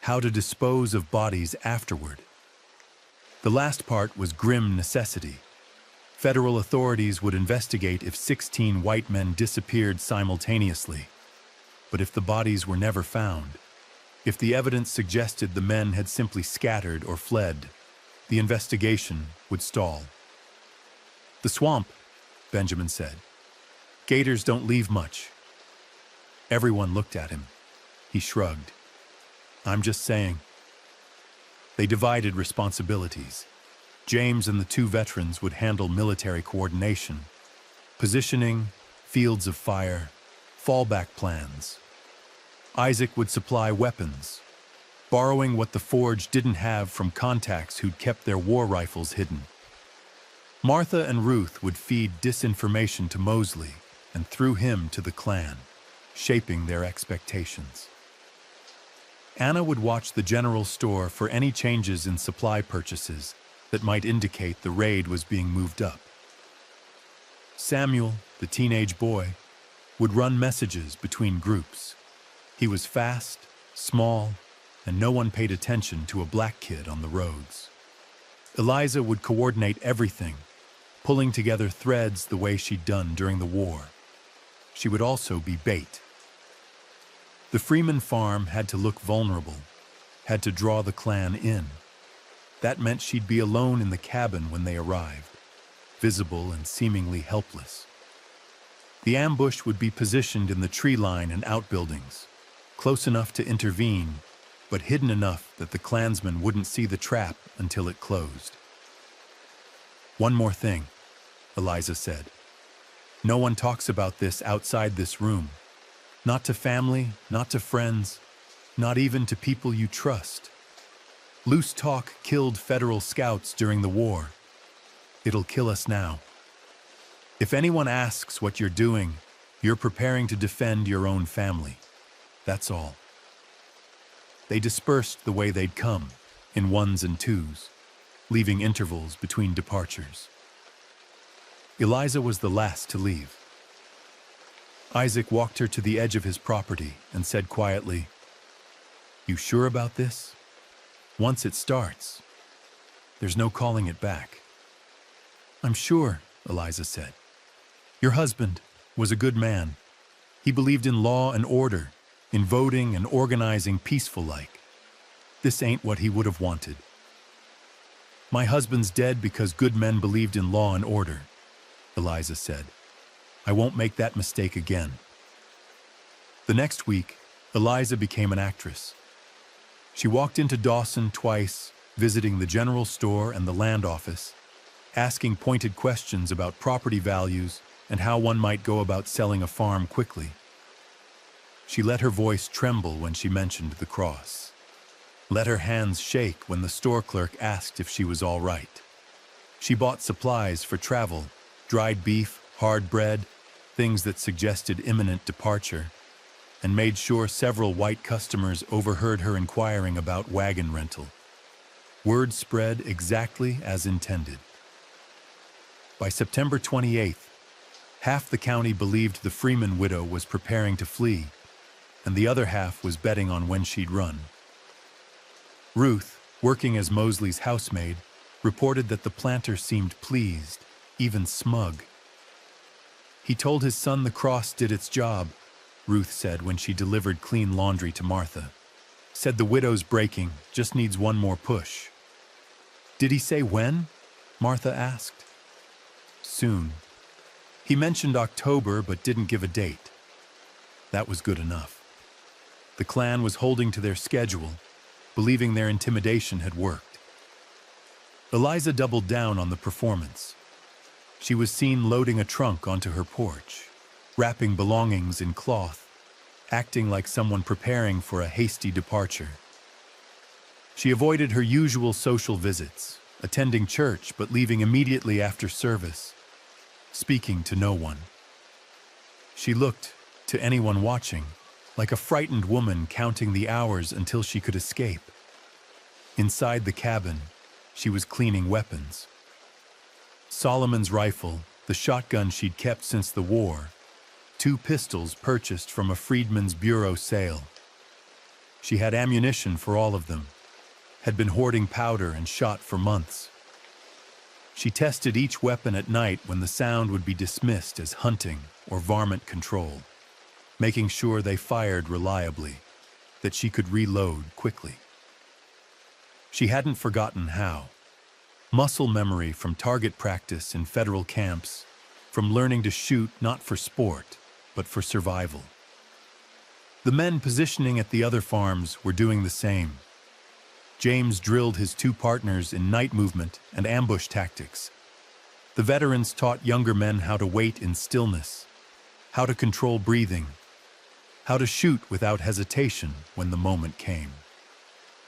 how to dispose of bodies afterward. The last part was grim necessity. Federal authorities would investigate if 16 white men disappeared simultaneously. But if the bodies were never found, if the evidence suggested the men had simply scattered or fled, the investigation would stall. The swamp, Benjamin said. Gators don't leave much. Everyone looked at him. He shrugged. I'm just saying. They divided responsibilities. James and the 2 veterans would handle military coordination, positioning, fields of fire, fallback plans. Isaac would supply weapons, borrowing what the Forge didn't have from contacts who'd kept their war rifles hidden. Martha and Ruth would feed disinformation to Mosley and through him to the Klan, shaping their expectations. Anna would watch the general store for any changes in supply purchases that might indicate the raid was being moved up. Samuel, the teenage boy, would run messages between groups. He was fast, small, and no one paid attention to a black kid on the roads. Eliza would coordinate everything, pulling together threads the way she'd done during the war. She would also be bait. The Freeman farm had to look vulnerable, had to draw the Klan in. That meant she'd be alone in the cabin when they arrived, visible and seemingly helpless. The ambush would be positioned in the tree line and outbuildings, close enough to intervene, but hidden enough that the Klansmen wouldn't see the trap until it closed. One more thing, Eliza said. No one talks about this outside this room. Not to family, not to friends, not even to people you trust. Loose talk killed federal scouts during the war. It'll kill us now. If anyone asks what you're doing, you're preparing to defend your own family. That's all. They dispersed the way they'd come, in 1s and 2s, leaving intervals between departures. Eliza was the last to leave. Isaac walked her to the edge of his property and said quietly, "You sure about this? Once it starts, there's no calling it back." "I'm sure," Eliza said. Your husband was a good man. He believed in law and order, in voting and organizing peaceful-like. This ain't what he would have wanted. My husband's dead because good men believed in law and order, Eliza said. I won't make that mistake again. The next week, Eliza became an actress. She walked into Dawson twice, visiting the general store and the land office, asking pointed questions about property values and how one might go about selling a farm quickly. She let her voice tremble when she mentioned the cross. Let her hands shake when the store clerk asked if she was all right. She bought supplies for travel, dried beef, hard bread, things that suggested imminent departure, and made sure several white customers overheard her inquiring about wagon rental. Word spread exactly as intended. By September 28th, half the county believed the Freeman widow was preparing to flee, and the other half was betting on when she'd run. Ruth, working as Mosley's housemaid, reported that the planter seemed pleased, even smug. He told his son the cross did its job, Ruth said when she delivered clean laundry to Martha. Said the widow's breaking, just needs one more push. Did he say when? Martha asked. Soon. He mentioned October but didn't give a date. That was good enough. The clan was holding to their schedule, believing their intimidation had worked. Eliza doubled down on the performance. She was seen loading a trunk onto her porch, wrapping belongings in cloth, acting like someone preparing for a hasty departure. She avoided her usual social visits, attending church but leaving immediately after service, speaking to no one. She looked, to anyone watching, like a frightened woman counting the hours until she could escape. Inside the cabin, she was cleaning weapons. Solomon's rifle, the shotgun she'd kept since the war, 2 pistols purchased from a Freedmen's Bureau sale. She had ammunition for all of them, had been hoarding powder and shot for months. She tested each weapon at night when the sound would be dismissed as hunting or varmint control, making sure they fired reliably, that she could reload quickly. She hadn't forgotten how. Muscle memory from target practice in federal camps, from learning to shoot not for sport, but for survival. The men positioning at the other farms were doing the same. James drilled his 2 partners in night movement and ambush tactics. The veterans taught younger men how to wait in stillness, how to control breathing, how to shoot without hesitation when the moment came.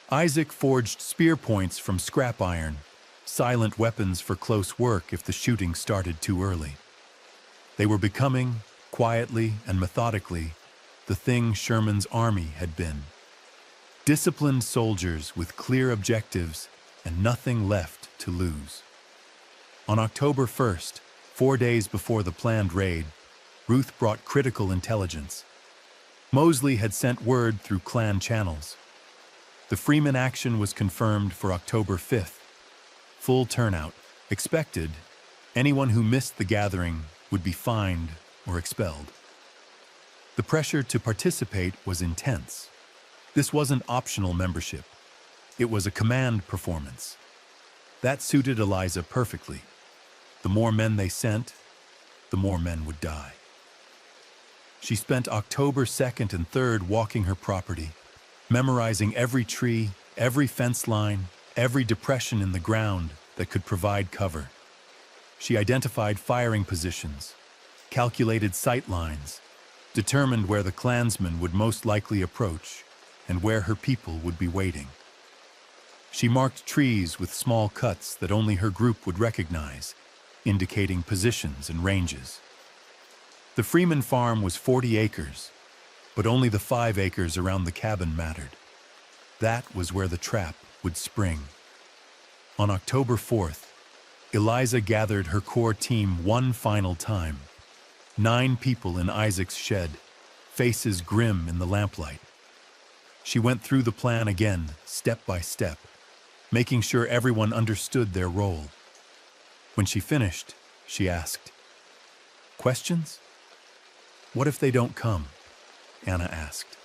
Isaac forged spear points from scrap iron, silent weapons for close work if the shooting started too early. They were becoming, quietly and methodically, the thing Sherman's army had been. Disciplined soldiers with clear objectives and nothing left to lose. On October 1st, 4 days before the planned raid, Ruth brought critical intelligence. Mosley had sent word through clan channels. The Freeman action was confirmed for October 5th. Full turnout. Expected. Anyone who missed the gathering would be fined or expelled. The pressure to participate was intense. This wasn't optional membership. It was a command performance. That suited Eliza perfectly. The more men they sent, the more men would die. She spent October 2nd and 3rd walking her property, memorizing every tree, every fence line, every depression in the ground that could provide cover. She identified firing positions, calculated sight lines, determined where the clansmen would most likely approach, and where her people would be waiting. She marked trees with small cuts that only her group would recognize, indicating positions and ranges. The Freeman farm was 40 acres, but only the 5 acres around the cabin mattered. That was where the trap would spring. On October 4th, Eliza gathered her core team one final time. 9 people in Isaac's shed, faces grim in the lamplight. She went through the plan again, step by step, making sure everyone understood their role. When she finished, she asked, Questions? What if they don't come? Anna asked.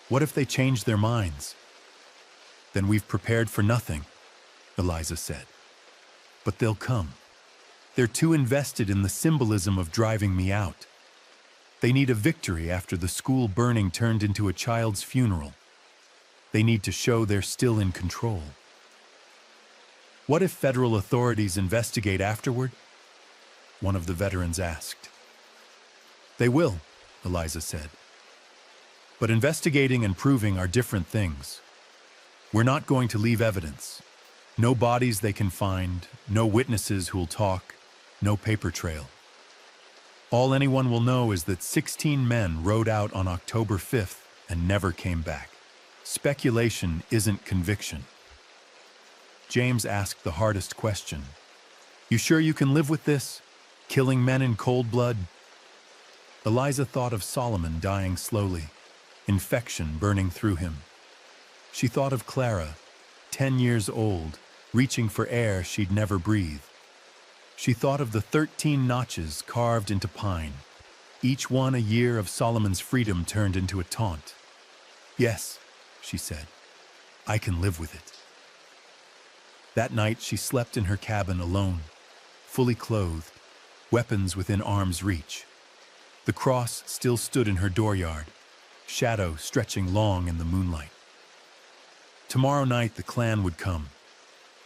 What if they change their minds? Then we've prepared for nothing, Eliza said. But they'll come. They're too invested in the symbolism of driving me out. They need a victory after the school burning turned into a child's funeral. They need to show they're still in control. What if federal authorities investigate afterward? One of the veterans asked. They will, Eliza said. But investigating and proving are different things. We're not going to leave evidence. No bodies they can find, no witnesses who'll talk, no paper trail. All anyone will know is that 16 men rode out on October 5th and never came back. Speculation isn't conviction. James asked the hardest question. You sure you can live with this? Killing men in cold blood? Eliza thought of Solomon dying slowly, infection burning through him. She thought of Clara, 10 years old, reaching for air she'd never breathe. She thought of the 13 notches carved into pine, each one a year of Solomon's freedom turned into a taunt. Yes, she said, I can live with it. That night she slept in her cabin alone, fully clothed, weapons within arm's reach. The cross still stood in her dooryard, shadow stretching long in the moonlight. Tomorrow night the clan would come,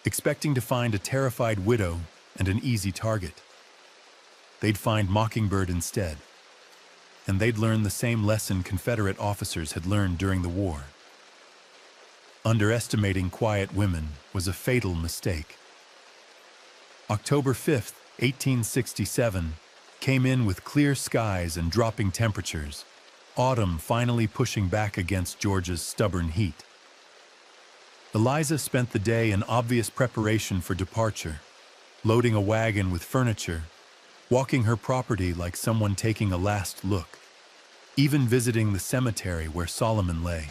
expecting to find a terrified widow and an easy target. They'd find Mockingbird instead, and they'd learn the same lesson Confederate officers had learned during the war. Underestimating quiet women was a fatal mistake. October 5th, 1867, came in with clear skies and dropping temperatures, autumn finally pushing back against Georgia's stubborn heat. Eliza spent the day in obvious preparation for departure, loading a wagon with furniture, walking her property like someone taking a last look, even visiting the cemetery where Solomon lay.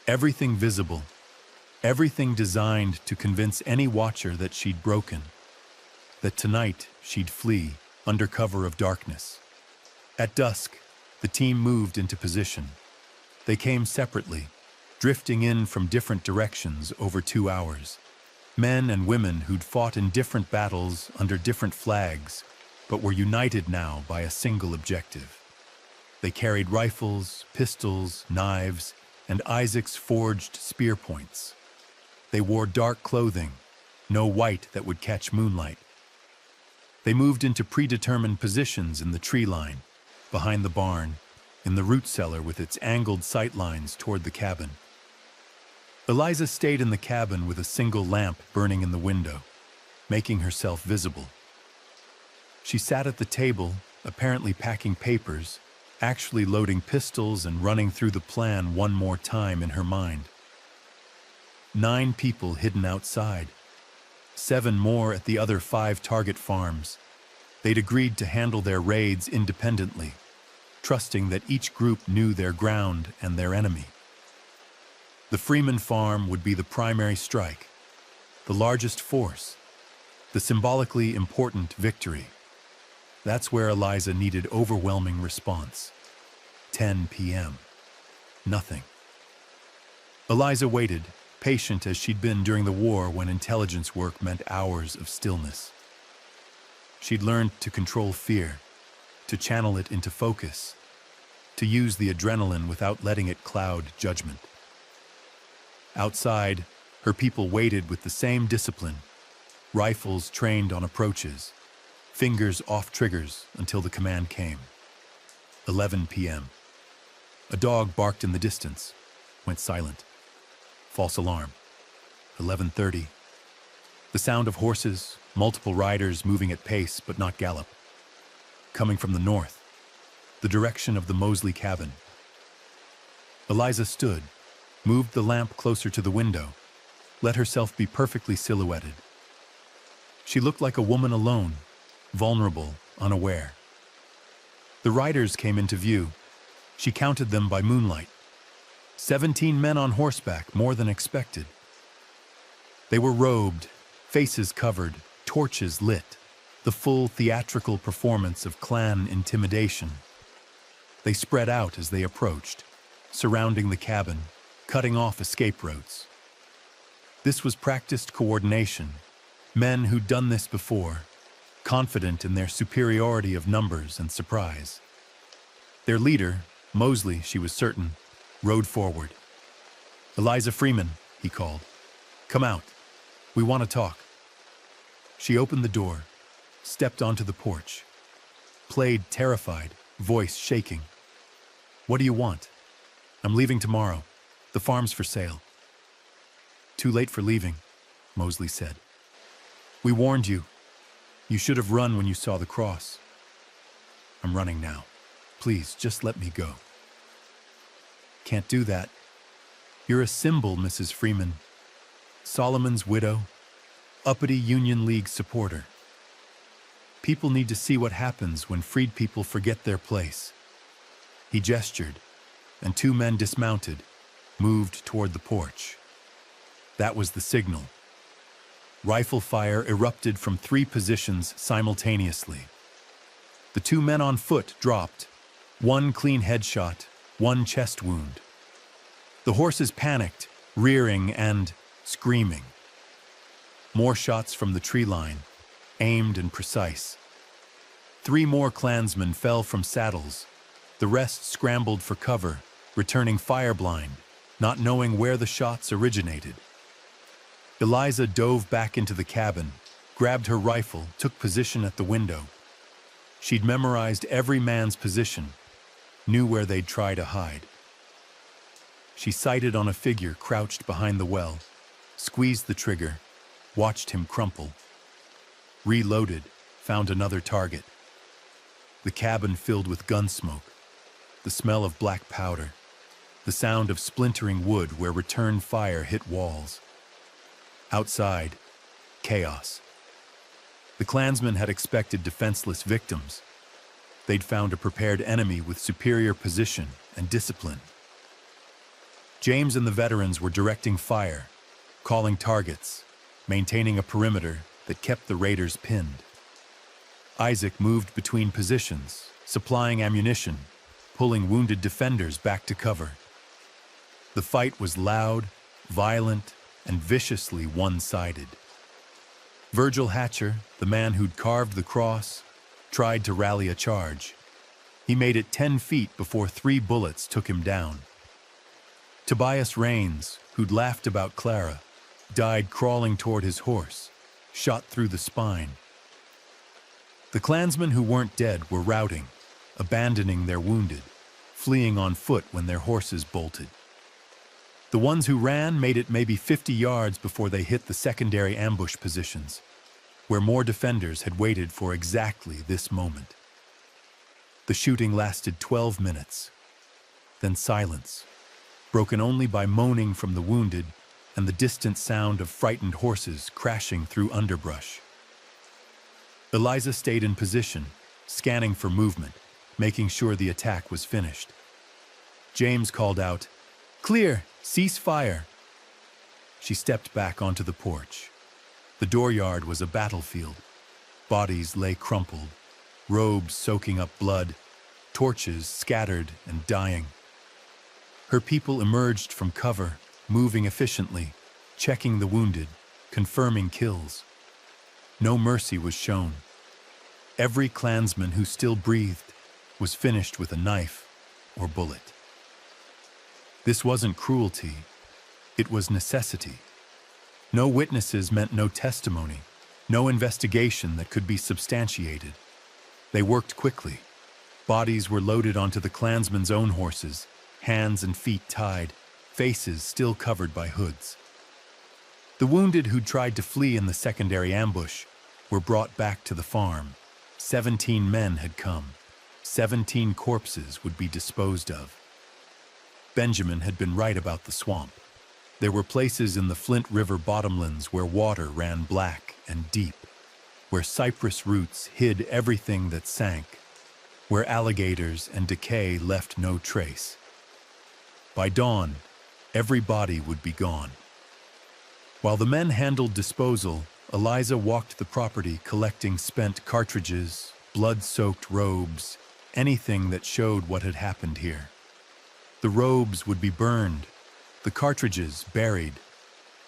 Everything visible, everything designed to convince any watcher that she'd broken, that tonight she'd flee under cover of darkness. At dusk, the team moved into position. They came separately, drifting in from different directions over 2 hours. Men and women who'd fought in different battles under different flags, but were united now by a single objective. They carried rifles, pistols, knives, and Isaac's forged spear points. They wore dark clothing, no white that would catch moonlight. They moved into predetermined positions in the tree line, behind the barn, in the root cellar with its angled sight lines toward the cabin. Eliza stayed in the cabin with a single lamp burning in the window, making herself visible. She sat at the table, apparently packing papers, actually loading pistols and running through the plan one more time in her mind. 9 people hidden outside, 7 more at the other 5 target farms. They'd agreed to handle their raids independently, trusting that each group knew their ground and their enemy. The Freeman farm would be the primary strike, the largest force, the symbolically important victory. That's where Eliza needed overwhelming response. 10 p.m. Nothing. Eliza waited, patient as she'd been during the war when intelligence work meant hours of stillness. She'd learned to control fear, to channel it into focus, to use the adrenaline without letting it cloud judgment. Outside, her people waited with the same discipline, rifles trained on approaches, fingers off triggers until the command came. 11 p.m. A dog barked in the distance, went silent. False alarm. 11:30. The sound of horses, multiple riders moving at pace but not gallop. Coming from the north, the direction of the Mosley cabin. Eliza stood, moved the lamp closer to the window, let herself be perfectly silhouetted. She looked like a woman alone, vulnerable, unaware. The riders came into view. She counted them by moonlight. 17 men on horseback, more than expected. They were robed, faces covered, torches lit. the full theatrical performance of clan intimidation. They spread out as they approached, surrounding the cabin, cutting off escape routes. This was practiced coordination, men who'd done this before, confident in their superiority of numbers and surprise. Their leader, Mosley, she was certain, rode forward. "Eliza Freeman," he called. "Come out. We want to talk." She opened the door, stepped onto the porch, played terrified, voice shaking. "What do you want?" "I'm leaving tomorrow. The farm's for sale." "Too late for leaving," Mosley said. "We warned you. You should have run when you saw the cross." "I'm running now. Please, just let me go." "Can't do that. You're a symbol, Mrs. Freeman. Solomon's widow, uppity Union League supporter. People need to see what happens when freed people forget their place." He gestured, and two men dismounted, moved toward the porch. That was the signal. Rifle fire erupted from 3 positions simultaneously. The 2 men on foot dropped, 1 clean headshot, 1 chest wound. The horses panicked, rearing and screaming. More shots from the tree line, aimed and precise. 3 more Klansmen fell from saddles. The rest scrambled for cover, returning fireblind, not knowing where the shots originated. Eliza dove back into the cabin, grabbed her rifle, took position at the window. She'd memorized every man's position, knew where they'd try to hide. She sighted on a figure crouched behind the well, squeezed the trigger, watched him crumple. Reloaded, found another target. The cabin filled with gun smoke, the smell of black powder, the sound of splintering wood where return fire hit walls. Outside, chaos. The Klansmen had expected defenseless victims. They'd found a prepared enemy with superior position and discipline. James and the veterans were directing fire, calling targets, maintaining a perimeter that kept the raiders pinned. Isaac moved between positions, supplying ammunition, pulling wounded defenders back to cover. The fight was loud, violent, and viciously one-sided. Virgil Hatcher, the man who'd carved the cross, tried to rally a charge. He made it 10 feet before 3 bullets took him down. Tobias Rains, who'd laughed about Clara, died crawling toward his horse, shot through the spine. The Klansmen who weren't dead were routing, abandoning their wounded, fleeing on foot when their horses bolted. The ones who ran made it maybe 50 yards before they hit the secondary ambush positions, where more defenders had waited for exactly this moment. The shooting lasted 12 minutes. Then silence, broken only by moaning from the wounded and the distant sound of frightened horses crashing through underbrush. Eliza stayed in position, scanning for movement, making sure the attack was finished. James called out, "Clear! Cease fire!" She stepped back onto the porch. The dooryard was a battlefield. Bodies lay crumpled, robes soaking up blood, torches scattered and dying. Her people emerged from cover, moving efficiently, checking the wounded, confirming kills. No mercy was shown. Every Klansman who still breathed was finished with a knife or bullet. This wasn't cruelty, it was necessity. No witnesses meant no testimony, no investigation that could be substantiated. They worked quickly. Bodies were loaded onto the Klansmen's own horses, hands and feet tied, faces still covered by hoods. The wounded who'd tried to flee in the secondary ambush were brought back to the farm. 17 men had come. 17 corpses would be disposed of. Benjamin had been right about the swamp. There were places in the Flint River bottomlands where water ran black and deep, where cypress roots hid everything that sank, where alligators and decay left no trace. By dawn, every body would be gone. While the men handled disposal, Eliza walked the property collecting spent cartridges, blood-soaked robes, anything that showed what had happened here. The robes would be burned, the cartridges buried.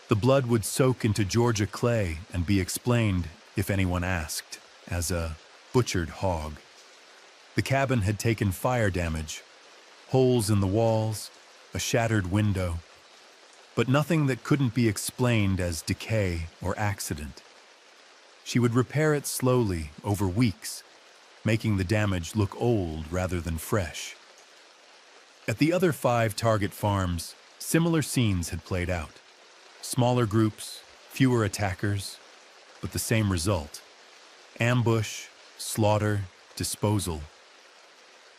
The blood would soak into Georgia clay and be explained, if anyone asked, as a butchered hog. The cabin had taken fire damage, holes in the walls, a shattered window, but nothing that couldn't be explained as decay or accident. She would repair it slowly over weeks, making the damage look old rather than fresh. At the other 5 target farms, similar scenes had played out. Smaller groups, fewer attackers, but the same result. Ambush, slaughter, disposal.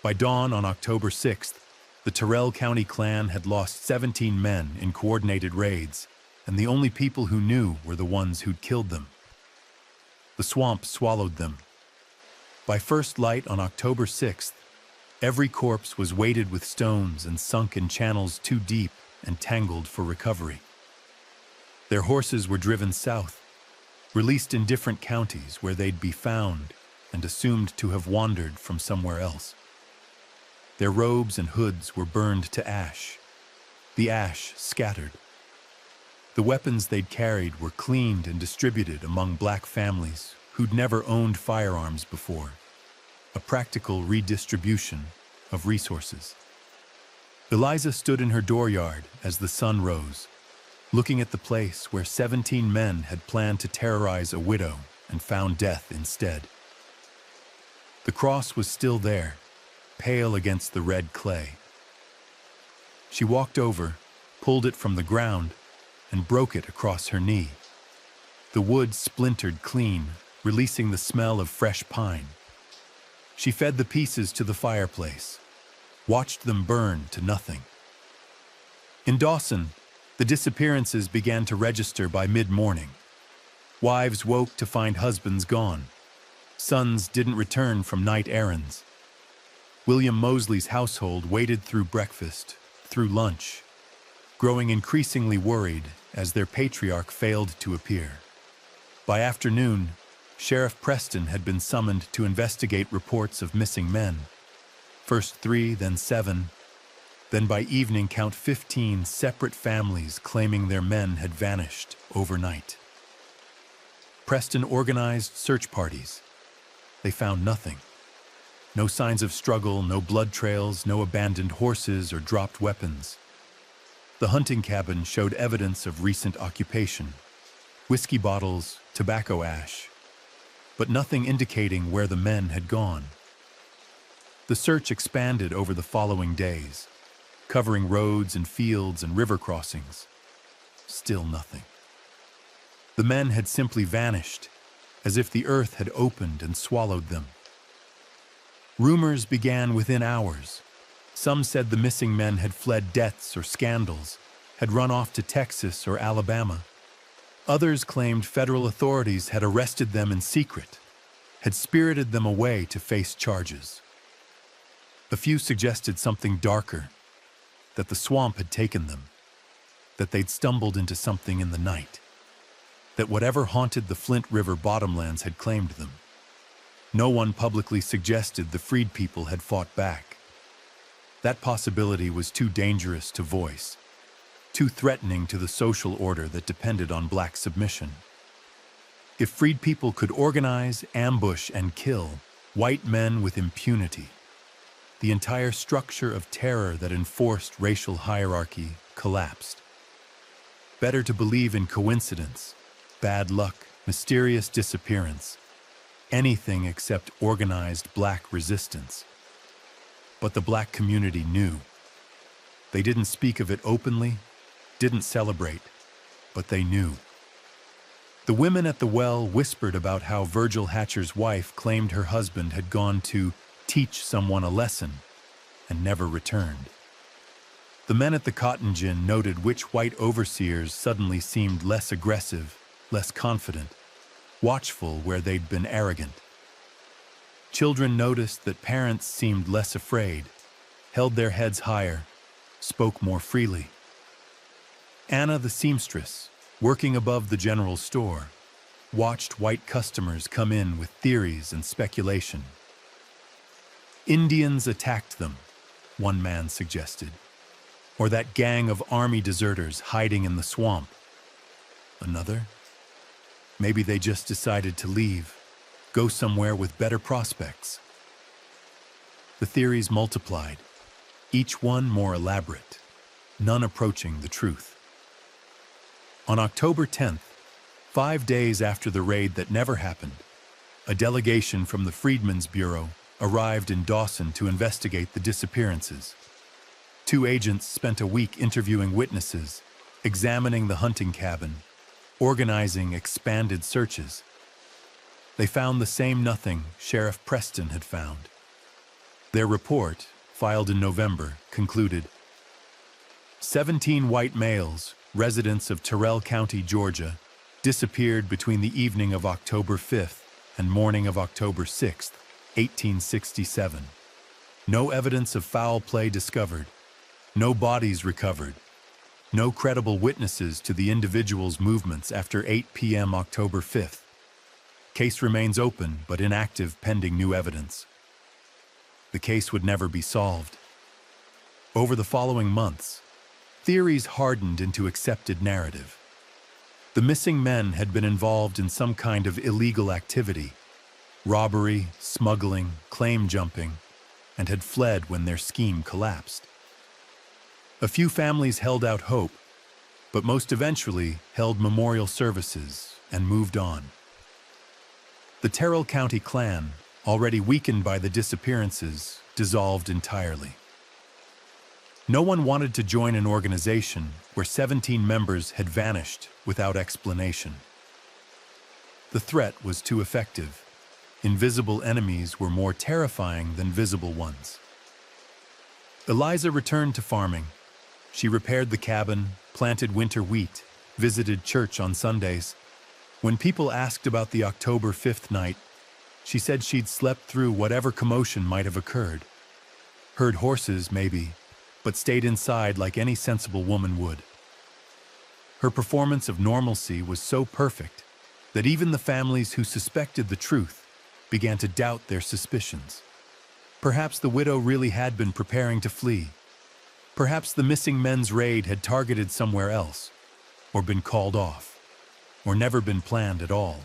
By dawn on October 6th, the Terrell County clan had lost 17 men in coordinated raids, and the only people who knew were the ones who'd killed them. The swamp swallowed them. By first light on October 6th, every corpse was weighted with stones and sunk in channels too deep and tangled for recovery. Their horses were driven south, released in different counties where they'd be found and assumed to have wandered from somewhere else. Their robes and hoods were burned to ash. The ash scattered. The weapons they'd carried were cleaned and distributed among black families who'd never owned firearms before. A practical redistribution of resources. Eliza stood in her dooryard as the sun rose, looking at the place where 17 men had planned to terrorize a widow and found death instead. The cross was still there, pale against the red clay. She walked over, pulled it from the ground, and broke it across her knee. The wood splintered clean, releasing the smell of fresh pine. She fed the pieces to the fireplace, watched them burn to nothing. In Dawson, the disappearances began to register by mid-morning. Wives woke to find husbands gone. Sons didn't return from night errands. William Mosley's household waited through breakfast, through lunch, growing increasingly worried as their patriarch failed to appear. By afternoon, Sheriff Preston had been summoned to investigate reports of missing men. First 3, then 7. Then by evening count 15 separate families claiming their men had vanished overnight. Preston organized search parties. They found nothing. No signs of struggle, no blood trails, no abandoned horses or dropped weapons. The hunting cabin showed evidence of recent occupation. Whiskey bottles, tobacco ash, but nothing indicating where the men had gone. The search expanded over the following days, covering roads and fields and river crossings. Still nothing. The men had simply vanished, as if the earth had opened and swallowed them. Rumors began within hours. Some said the missing men had fled deaths or scandals, had run off to Texas or Alabama. Others claimed federal authorities had arrested them in secret, had spirited them away to face charges. A few suggested something darker, that the swamp had taken them, that they'd stumbled into something in the night, that whatever haunted the Flint River bottomlands had claimed them. No one publicly suggested the freed people had fought back. That possibility was too dangerous to voice, too threatening to the social order that depended on black submission. If freed people could organize, ambush, and kill white men with impunity, the entire structure of terror that enforced racial hierarchy collapsed. Better to believe in coincidence, bad luck, mysterious disappearance, anything except organized black resistance. But the black community knew. They didn't speak of it openly, didn't celebrate, but they knew. The women at the well whispered about how Virgil Hatcher's wife claimed her husband had gone to teach someone a lesson and never returned. The men at the cotton gin noted which white overseers suddenly seemed less aggressive, less confident, watchful where they'd been arrogant. Children noticed that parents seemed less afraid, held their heads higher, spoke more freely. Anna the seamstress, working above the general store, watched white customers come in with theories and speculation. Indians attacked them, one man suggested, or that gang of army deserters hiding in the swamp. Another? Maybe they just decided to leave, go somewhere with better prospects. The theories multiplied, each one more elaborate, none approaching the truth. On October 10th, 5 days after the raid that never happened, a delegation from the Freedmen's Bureau arrived in Dawson to investigate the disappearances. 2 agents spent a week interviewing witnesses, examining the hunting cabin, organizing expanded searches. They found the same nothing Sheriff Preston had found. Their report, filed in November, concluded 17 white males, residents of Terrell County, Georgia, disappeared between the evening of October 5th and morning of October 6th, 1867. No evidence of foul play discovered, no bodies recovered, no credible witnesses to the individual's movements after 8 p.m. October 5th. Case remains open but inactive pending new evidence. The case would never be solved. Over the following months, theories hardened into accepted narrative. The missing men had been involved in some kind of illegal activity, robbery, smuggling, claim jumping, and had fled when their scheme collapsed. A few families held out hope, but most eventually held memorial services and moved on. The Terrell County Klan, already weakened by the disappearances, dissolved entirely. No one wanted to join an organization where 17 members had vanished without explanation. The threat was too effective. Invisible enemies were more terrifying than visible ones. Eliza returned to farming. She repaired the cabin, planted winter wheat, visited church on Sundays. When people asked about the October 5th night, she said she'd slept through whatever commotion might have occurred. Heard horses, maybe, but stayed inside like any sensible woman would. Her performance of normalcy was so perfect that even the families who suspected the truth began to doubt their suspicions. Perhaps the widow really had been preparing to flee. Perhaps the missing men's raid had targeted somewhere else, or been called off, or never been planned at all.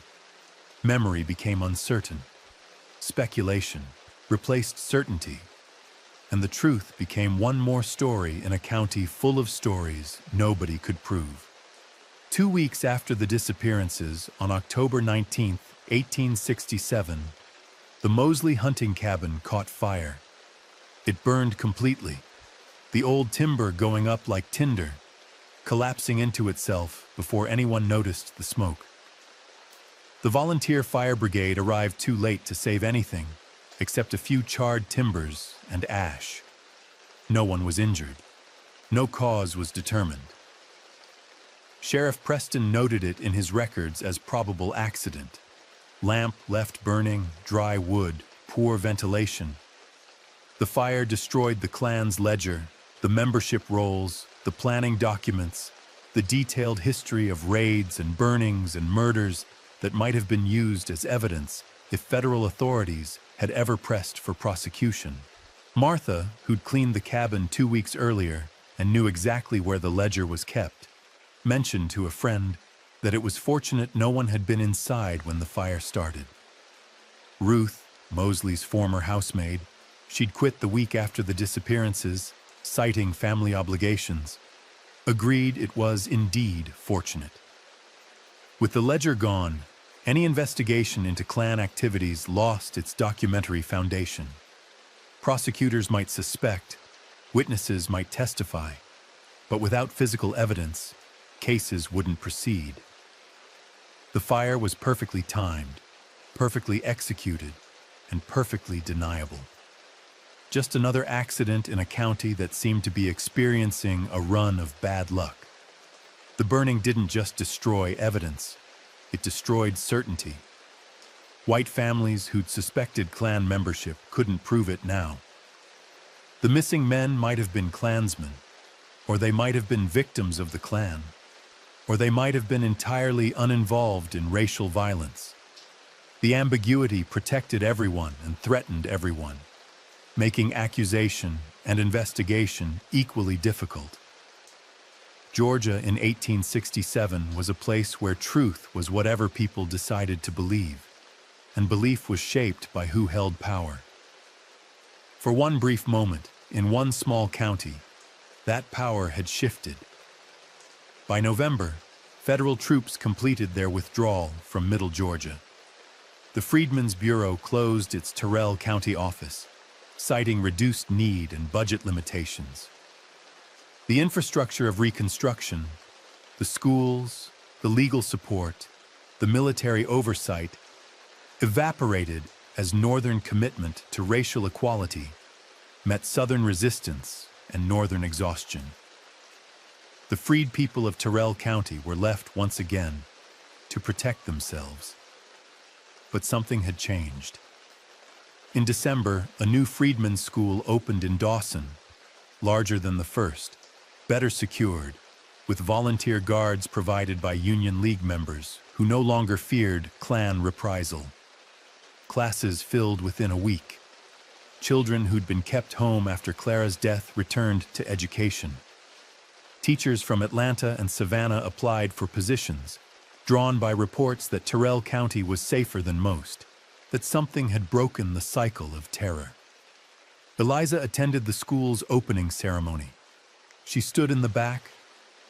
Memory became uncertain. Speculation replaced certainty, and the truth became one more story in a county full of stories nobody could prove. 2 weeks after the disappearances, on October 19, 1867, the Mosley hunting cabin caught fire. It burned completely, the old timber going up like tinder, collapsing into itself before anyone noticed the smoke. The volunteer fire brigade arrived too late to save anything, except a few charred timbers and ash. No one was injured. No cause was determined. Sheriff Preston noted it in his records as probable accident. Lamp left burning, dry wood, poor ventilation. The fire destroyed the Klan's ledger, the membership rolls, the planning documents, the detailed history of raids and burnings and murders that might have been used as evidence if federal authorities had ever pressed for prosecution. Martha, who'd cleaned the cabin 2 weeks earlier and knew exactly where the ledger was kept, mentioned to a friend that it was fortunate no one had been inside when the fire started. Ruth, Mosley's former housemaid, she'd quit the week after the disappearances, citing family obligations, agreed it was indeed fortunate. With the ledger gone, any investigation into Klan activities lost its documentary foundation. Prosecutors might suspect, witnesses might testify, but without physical evidence, cases wouldn't proceed. The fire was perfectly timed, perfectly executed, and perfectly deniable. Just another accident in a county that seemed to be experiencing a run of bad luck. The burning didn't just destroy evidence, it destroyed certainty. White families who'd suspected Klan membership couldn't prove it now. The missing men might have been Klansmen, or they might have been victims of the Klan. or they might have been entirely uninvolved in racial violence. The ambiguity protected everyone and threatened everyone, making accusation and investigation equally difficult. Georgia in 1867 was a place where truth was whatever people decided to believe, and belief was shaped by who held power. For one brief moment, in one small county, that power had shifted. By November, federal troops completed their withdrawal from Middle Georgia. The Freedmen's Bureau closed its Terrell County office, citing reduced need and budget limitations. The infrastructure of Reconstruction, the schools, the legal support, the military oversight, evaporated as Northern commitment to racial equality met Southern resistance and Northern exhaustion. The freed people of Terrell County were left once again to protect themselves. But something had changed. In December, a new freedmen's school opened in Dawson, larger than the first, better secured, with volunteer guards provided by Union League members who no longer feared Klan reprisal. Classes filled within a week. Children who'd been kept home after Clara's death returned to education. Teachers from Atlanta and Savannah applied for positions, drawn by reports that Terrell County was safer than most, that something had broken the cycle of terror. Eliza attended the school's opening ceremony. She stood in the back,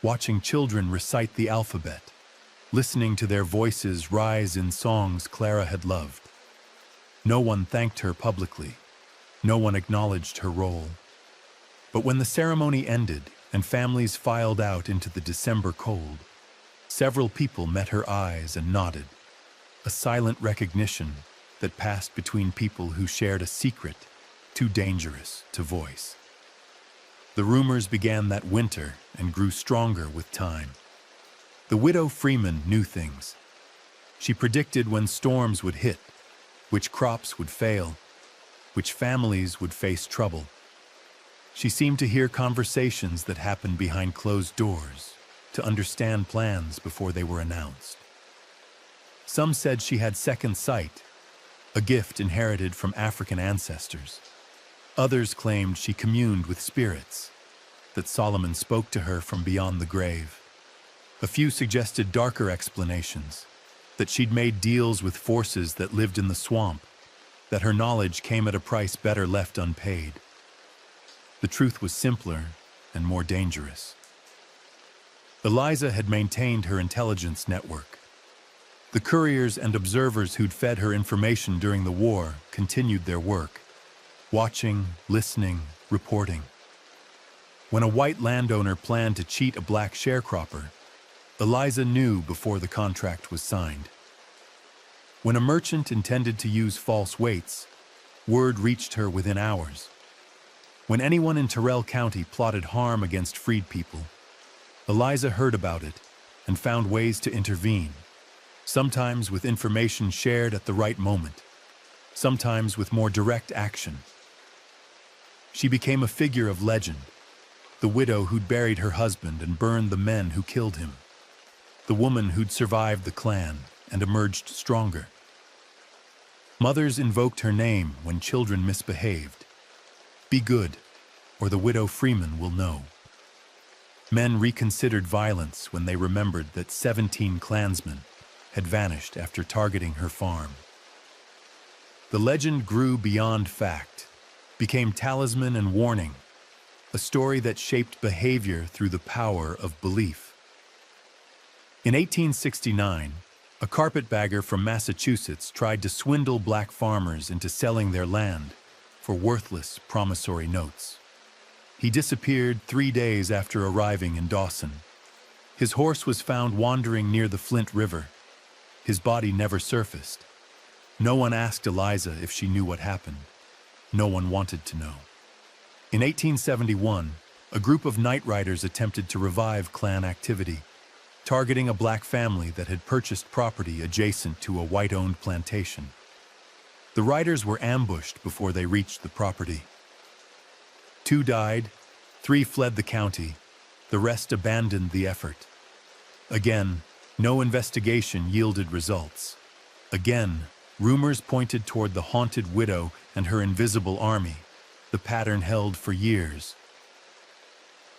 watching children recite the alphabet, listening to their voices rise in songs Clara had loved. No one thanked her publicly. No one acknowledged her role. But when the ceremony ended and families filed out into the December cold, several people met her eyes and nodded, a silent recognition that passed between people who shared a secret too dangerous to voice. The rumors began that winter and grew stronger with time. The widow Freeman knew things. She predicted when storms would hit, which crops would fail, which families would face trouble. She seemed to hear conversations that happened behind closed doors, to understand plans before they were announced. Some said she had second sight, a gift inherited from African ancestors. Others claimed she communed with spirits, that Solomon spoke to her from beyond the grave. A few suggested darker explanations, that she'd made deals with forces that lived in the swamp, that her knowledge came at a price better left unpaid. The truth was simpler and more dangerous. Eliza had maintained her intelligence network. The couriers and observers who'd fed her information during the war continued their work, watching, listening, reporting. When a white landowner planned to cheat a black sharecropper, Eliza knew before the contract was signed. When a merchant intended to use false weights, word reached her within hours. When anyone in Terrell County plotted harm against freed people, Eliza heard about it and found ways to intervene, sometimes with information shared at the right moment, sometimes with more direct action. She became a figure of legend, the widow who'd buried her husband and burned the men who killed him, the woman who'd survived the Klan and emerged stronger. Mothers invoked her name when children misbehaved. Be good, or the widow Freeman will know. Men reconsidered violence when they remembered that 17 Klansmen had vanished after targeting her farm. The legend grew beyond fact, became talisman and warning, a story that shaped behavior through the power of belief. In 1869, a carpetbagger from Massachusetts tried to swindle black farmers into selling their land for worthless promissory notes. He disappeared 3 days after arriving in Dawson. His horse was found wandering near the Flint River. His body never surfaced. No one asked Eliza if she knew what happened. No one wanted to know. In 1871, a group of night riders attempted to revive Klan activity, targeting a black family that had purchased property adjacent to a white-owned plantation. The riders were ambushed before they reached the property. 2 died, 3 fled the county, the rest abandoned the effort. Again, no investigation yielded results. Again, rumors pointed toward the haunted widow and her invisible army. The pattern held for years.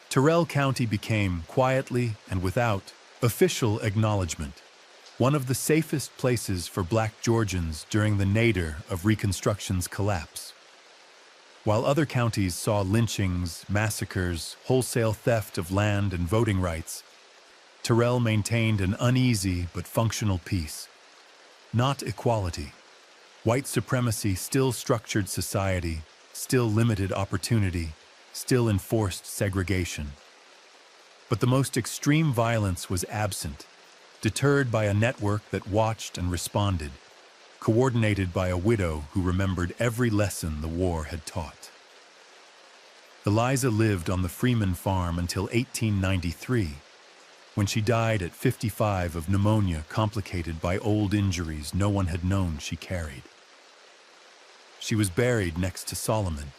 Terrell County became, quietly and without official acknowledgement, one of the safest places for Black Georgians during the nadir of Reconstruction's collapse. While other counties saw lynchings, massacres, wholesale theft of land and voting rights, Terrell maintained an uneasy but functional peace. Not equality. White supremacy still structured society, still limited opportunity, still enforced segregation. But the most extreme violence was absent, deterred by a network that watched and responded, coordinated by a widow who remembered every lesson the war had taught. Eliza lived on the Freeman farm until 1893, when she died at 55 of pneumonia complicated by old injuries no one had known she carried. She was buried next to Solomon,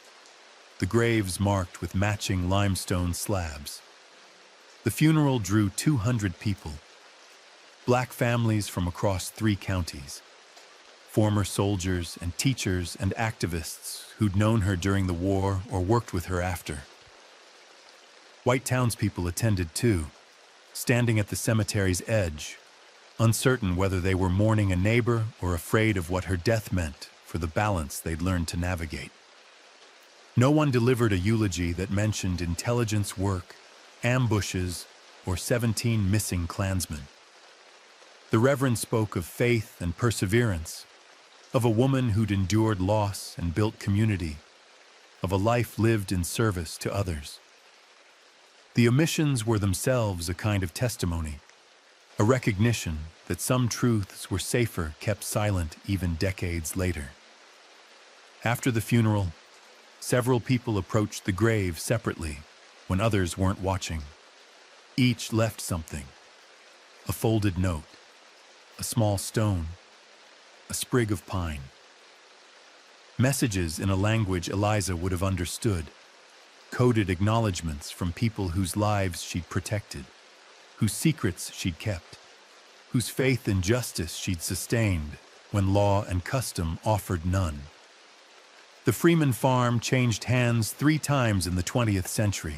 the graves marked with matching limestone slabs. The funeral drew 200 people, Black families from across 3 counties, former soldiers and teachers and activists who'd known her during the war or worked with her after. White townspeople attended too, standing at the cemetery's edge, uncertain whether they were mourning a neighbor or afraid of what her death meant for the balance they'd learned to navigate. No one delivered a eulogy that mentioned intelligence work, ambushes, or 17 missing Klansmen. The Reverend spoke of faith and perseverance, of a woman who'd endured loss and built community, of a life lived in service to others. The omissions were themselves a kind of testimony, a recognition that some truths were safer kept silent even decades later. After the funeral, several people approached the grave separately when others weren't watching. Each left something: a folded note, a small stone, a sprig of pine. Messages in a language Eliza would have understood, coded acknowledgments from people whose lives she'd protected, whose secrets she'd kept, whose faith in justice she'd sustained when law and custom offered none. The Freeman farm changed hands 3 times in the 20th century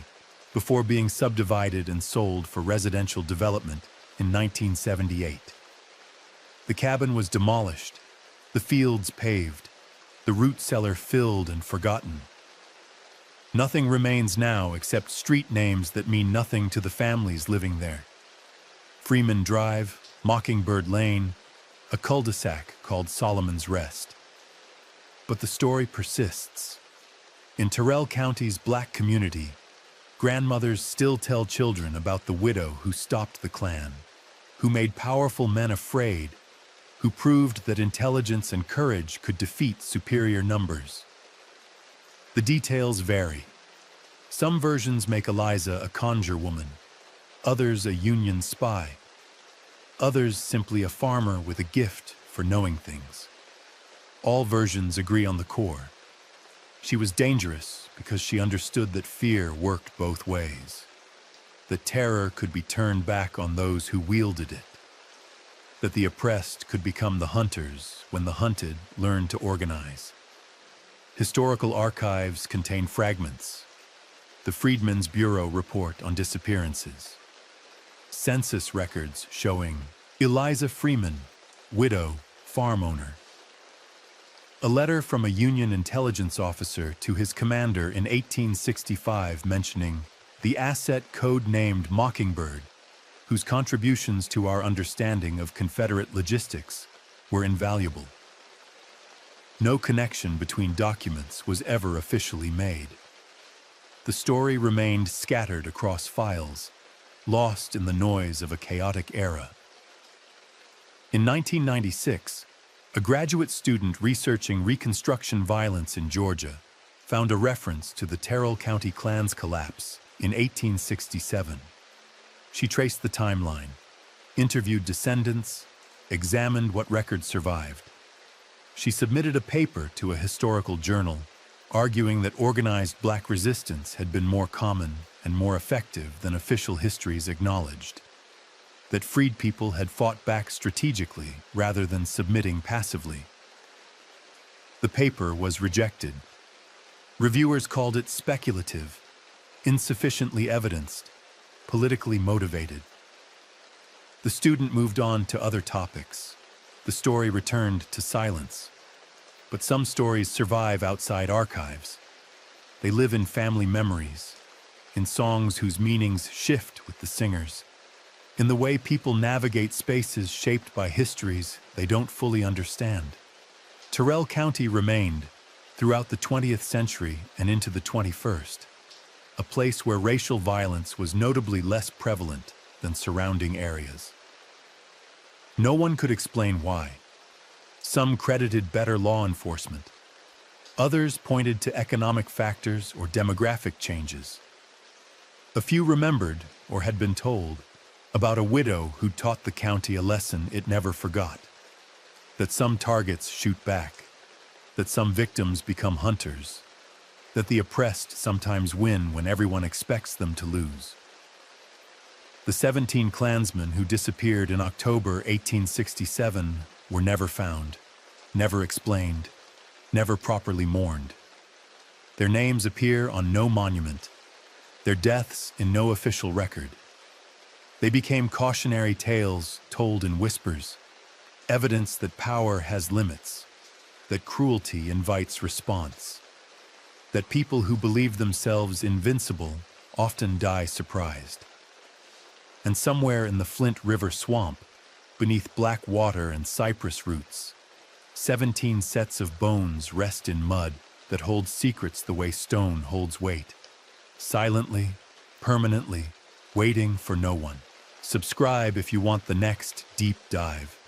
before being subdivided and sold for residential development in 1978. The cabin was demolished, the fields paved, the root cellar filled and forgotten. Nothing remains now except street names that mean nothing to the families living there. Freeman Drive, Mockingbird Lane, a cul-de-sac called Solomon's Rest. But the story persists. In Terrell County's Black community, grandmothers still tell children about the widow who stopped the Klan, who made powerful men afraid, who proved that intelligence and courage could defeat superior numbers. The details vary. Some versions make Eliza a conjure woman, others a Union spy, others simply a farmer with a gift for knowing things. All versions agree on the core. She was dangerous because she understood that fear worked both ways, that terror could be turned back on those who wielded it, that the oppressed could become the hunters when the hunted learned to organize. Historical archives contain fragments. The Freedmen's Bureau report on disappearances. Census records showing Eliza Freeman, widow, farm owner. A letter from a Union intelligence officer to his commander in 1865 mentioning the asset code-named Mockingbird, whose contributions to our understanding of Confederate logistics were invaluable. No connection between documents was ever officially made. The story remained scattered across files, lost in the noise of a chaotic era. In 1996, a graduate student researching Reconstruction violence in Georgia found a reference to the Terrell County Klan's collapse in 1867. She traced the timeline, interviewed descendants, examined what records survived. She submitted a paper to a historical journal, arguing that organized Black resistance had been more common and more effective than official histories acknowledged. that freed people had fought back strategically rather than submitting passively. The paper was rejected. Reviewers called it speculative, insufficiently evidenced, politically motivated. The student moved on to other topics. The story returned to silence. But some stories survive outside archives. They live in family memories, in songs whose meanings shift with the singers, in the way people navigate spaces shaped by histories they don't fully understand. Terrell County remained, throughout the 20th century and into the 21st, a place where racial violence was notably less prevalent than surrounding areas. No one could explain why. Some credited better law enforcement. Others pointed to economic factors or demographic changes. A few remembered, or had been told, about a widow who taught the county a lesson it never forgot. That some targets shoot back, that some victims become hunters, that the oppressed sometimes win when everyone expects them to lose. The 17 Klansmen who disappeared in October 1867 were never found, never explained, never properly mourned. Their names appear on no monument, their deaths in no official record. They became cautionary tales told in whispers, evidence that power has limits, that cruelty invites response, that people who believe themselves invincible often die surprised. And somewhere in the Flint River swamp, beneath black water and cypress roots, 17 sets of bones rest in mud that hold secrets the way stone holds weight, silently, permanently, waiting for no one. Subscribe if you want the next deep dive.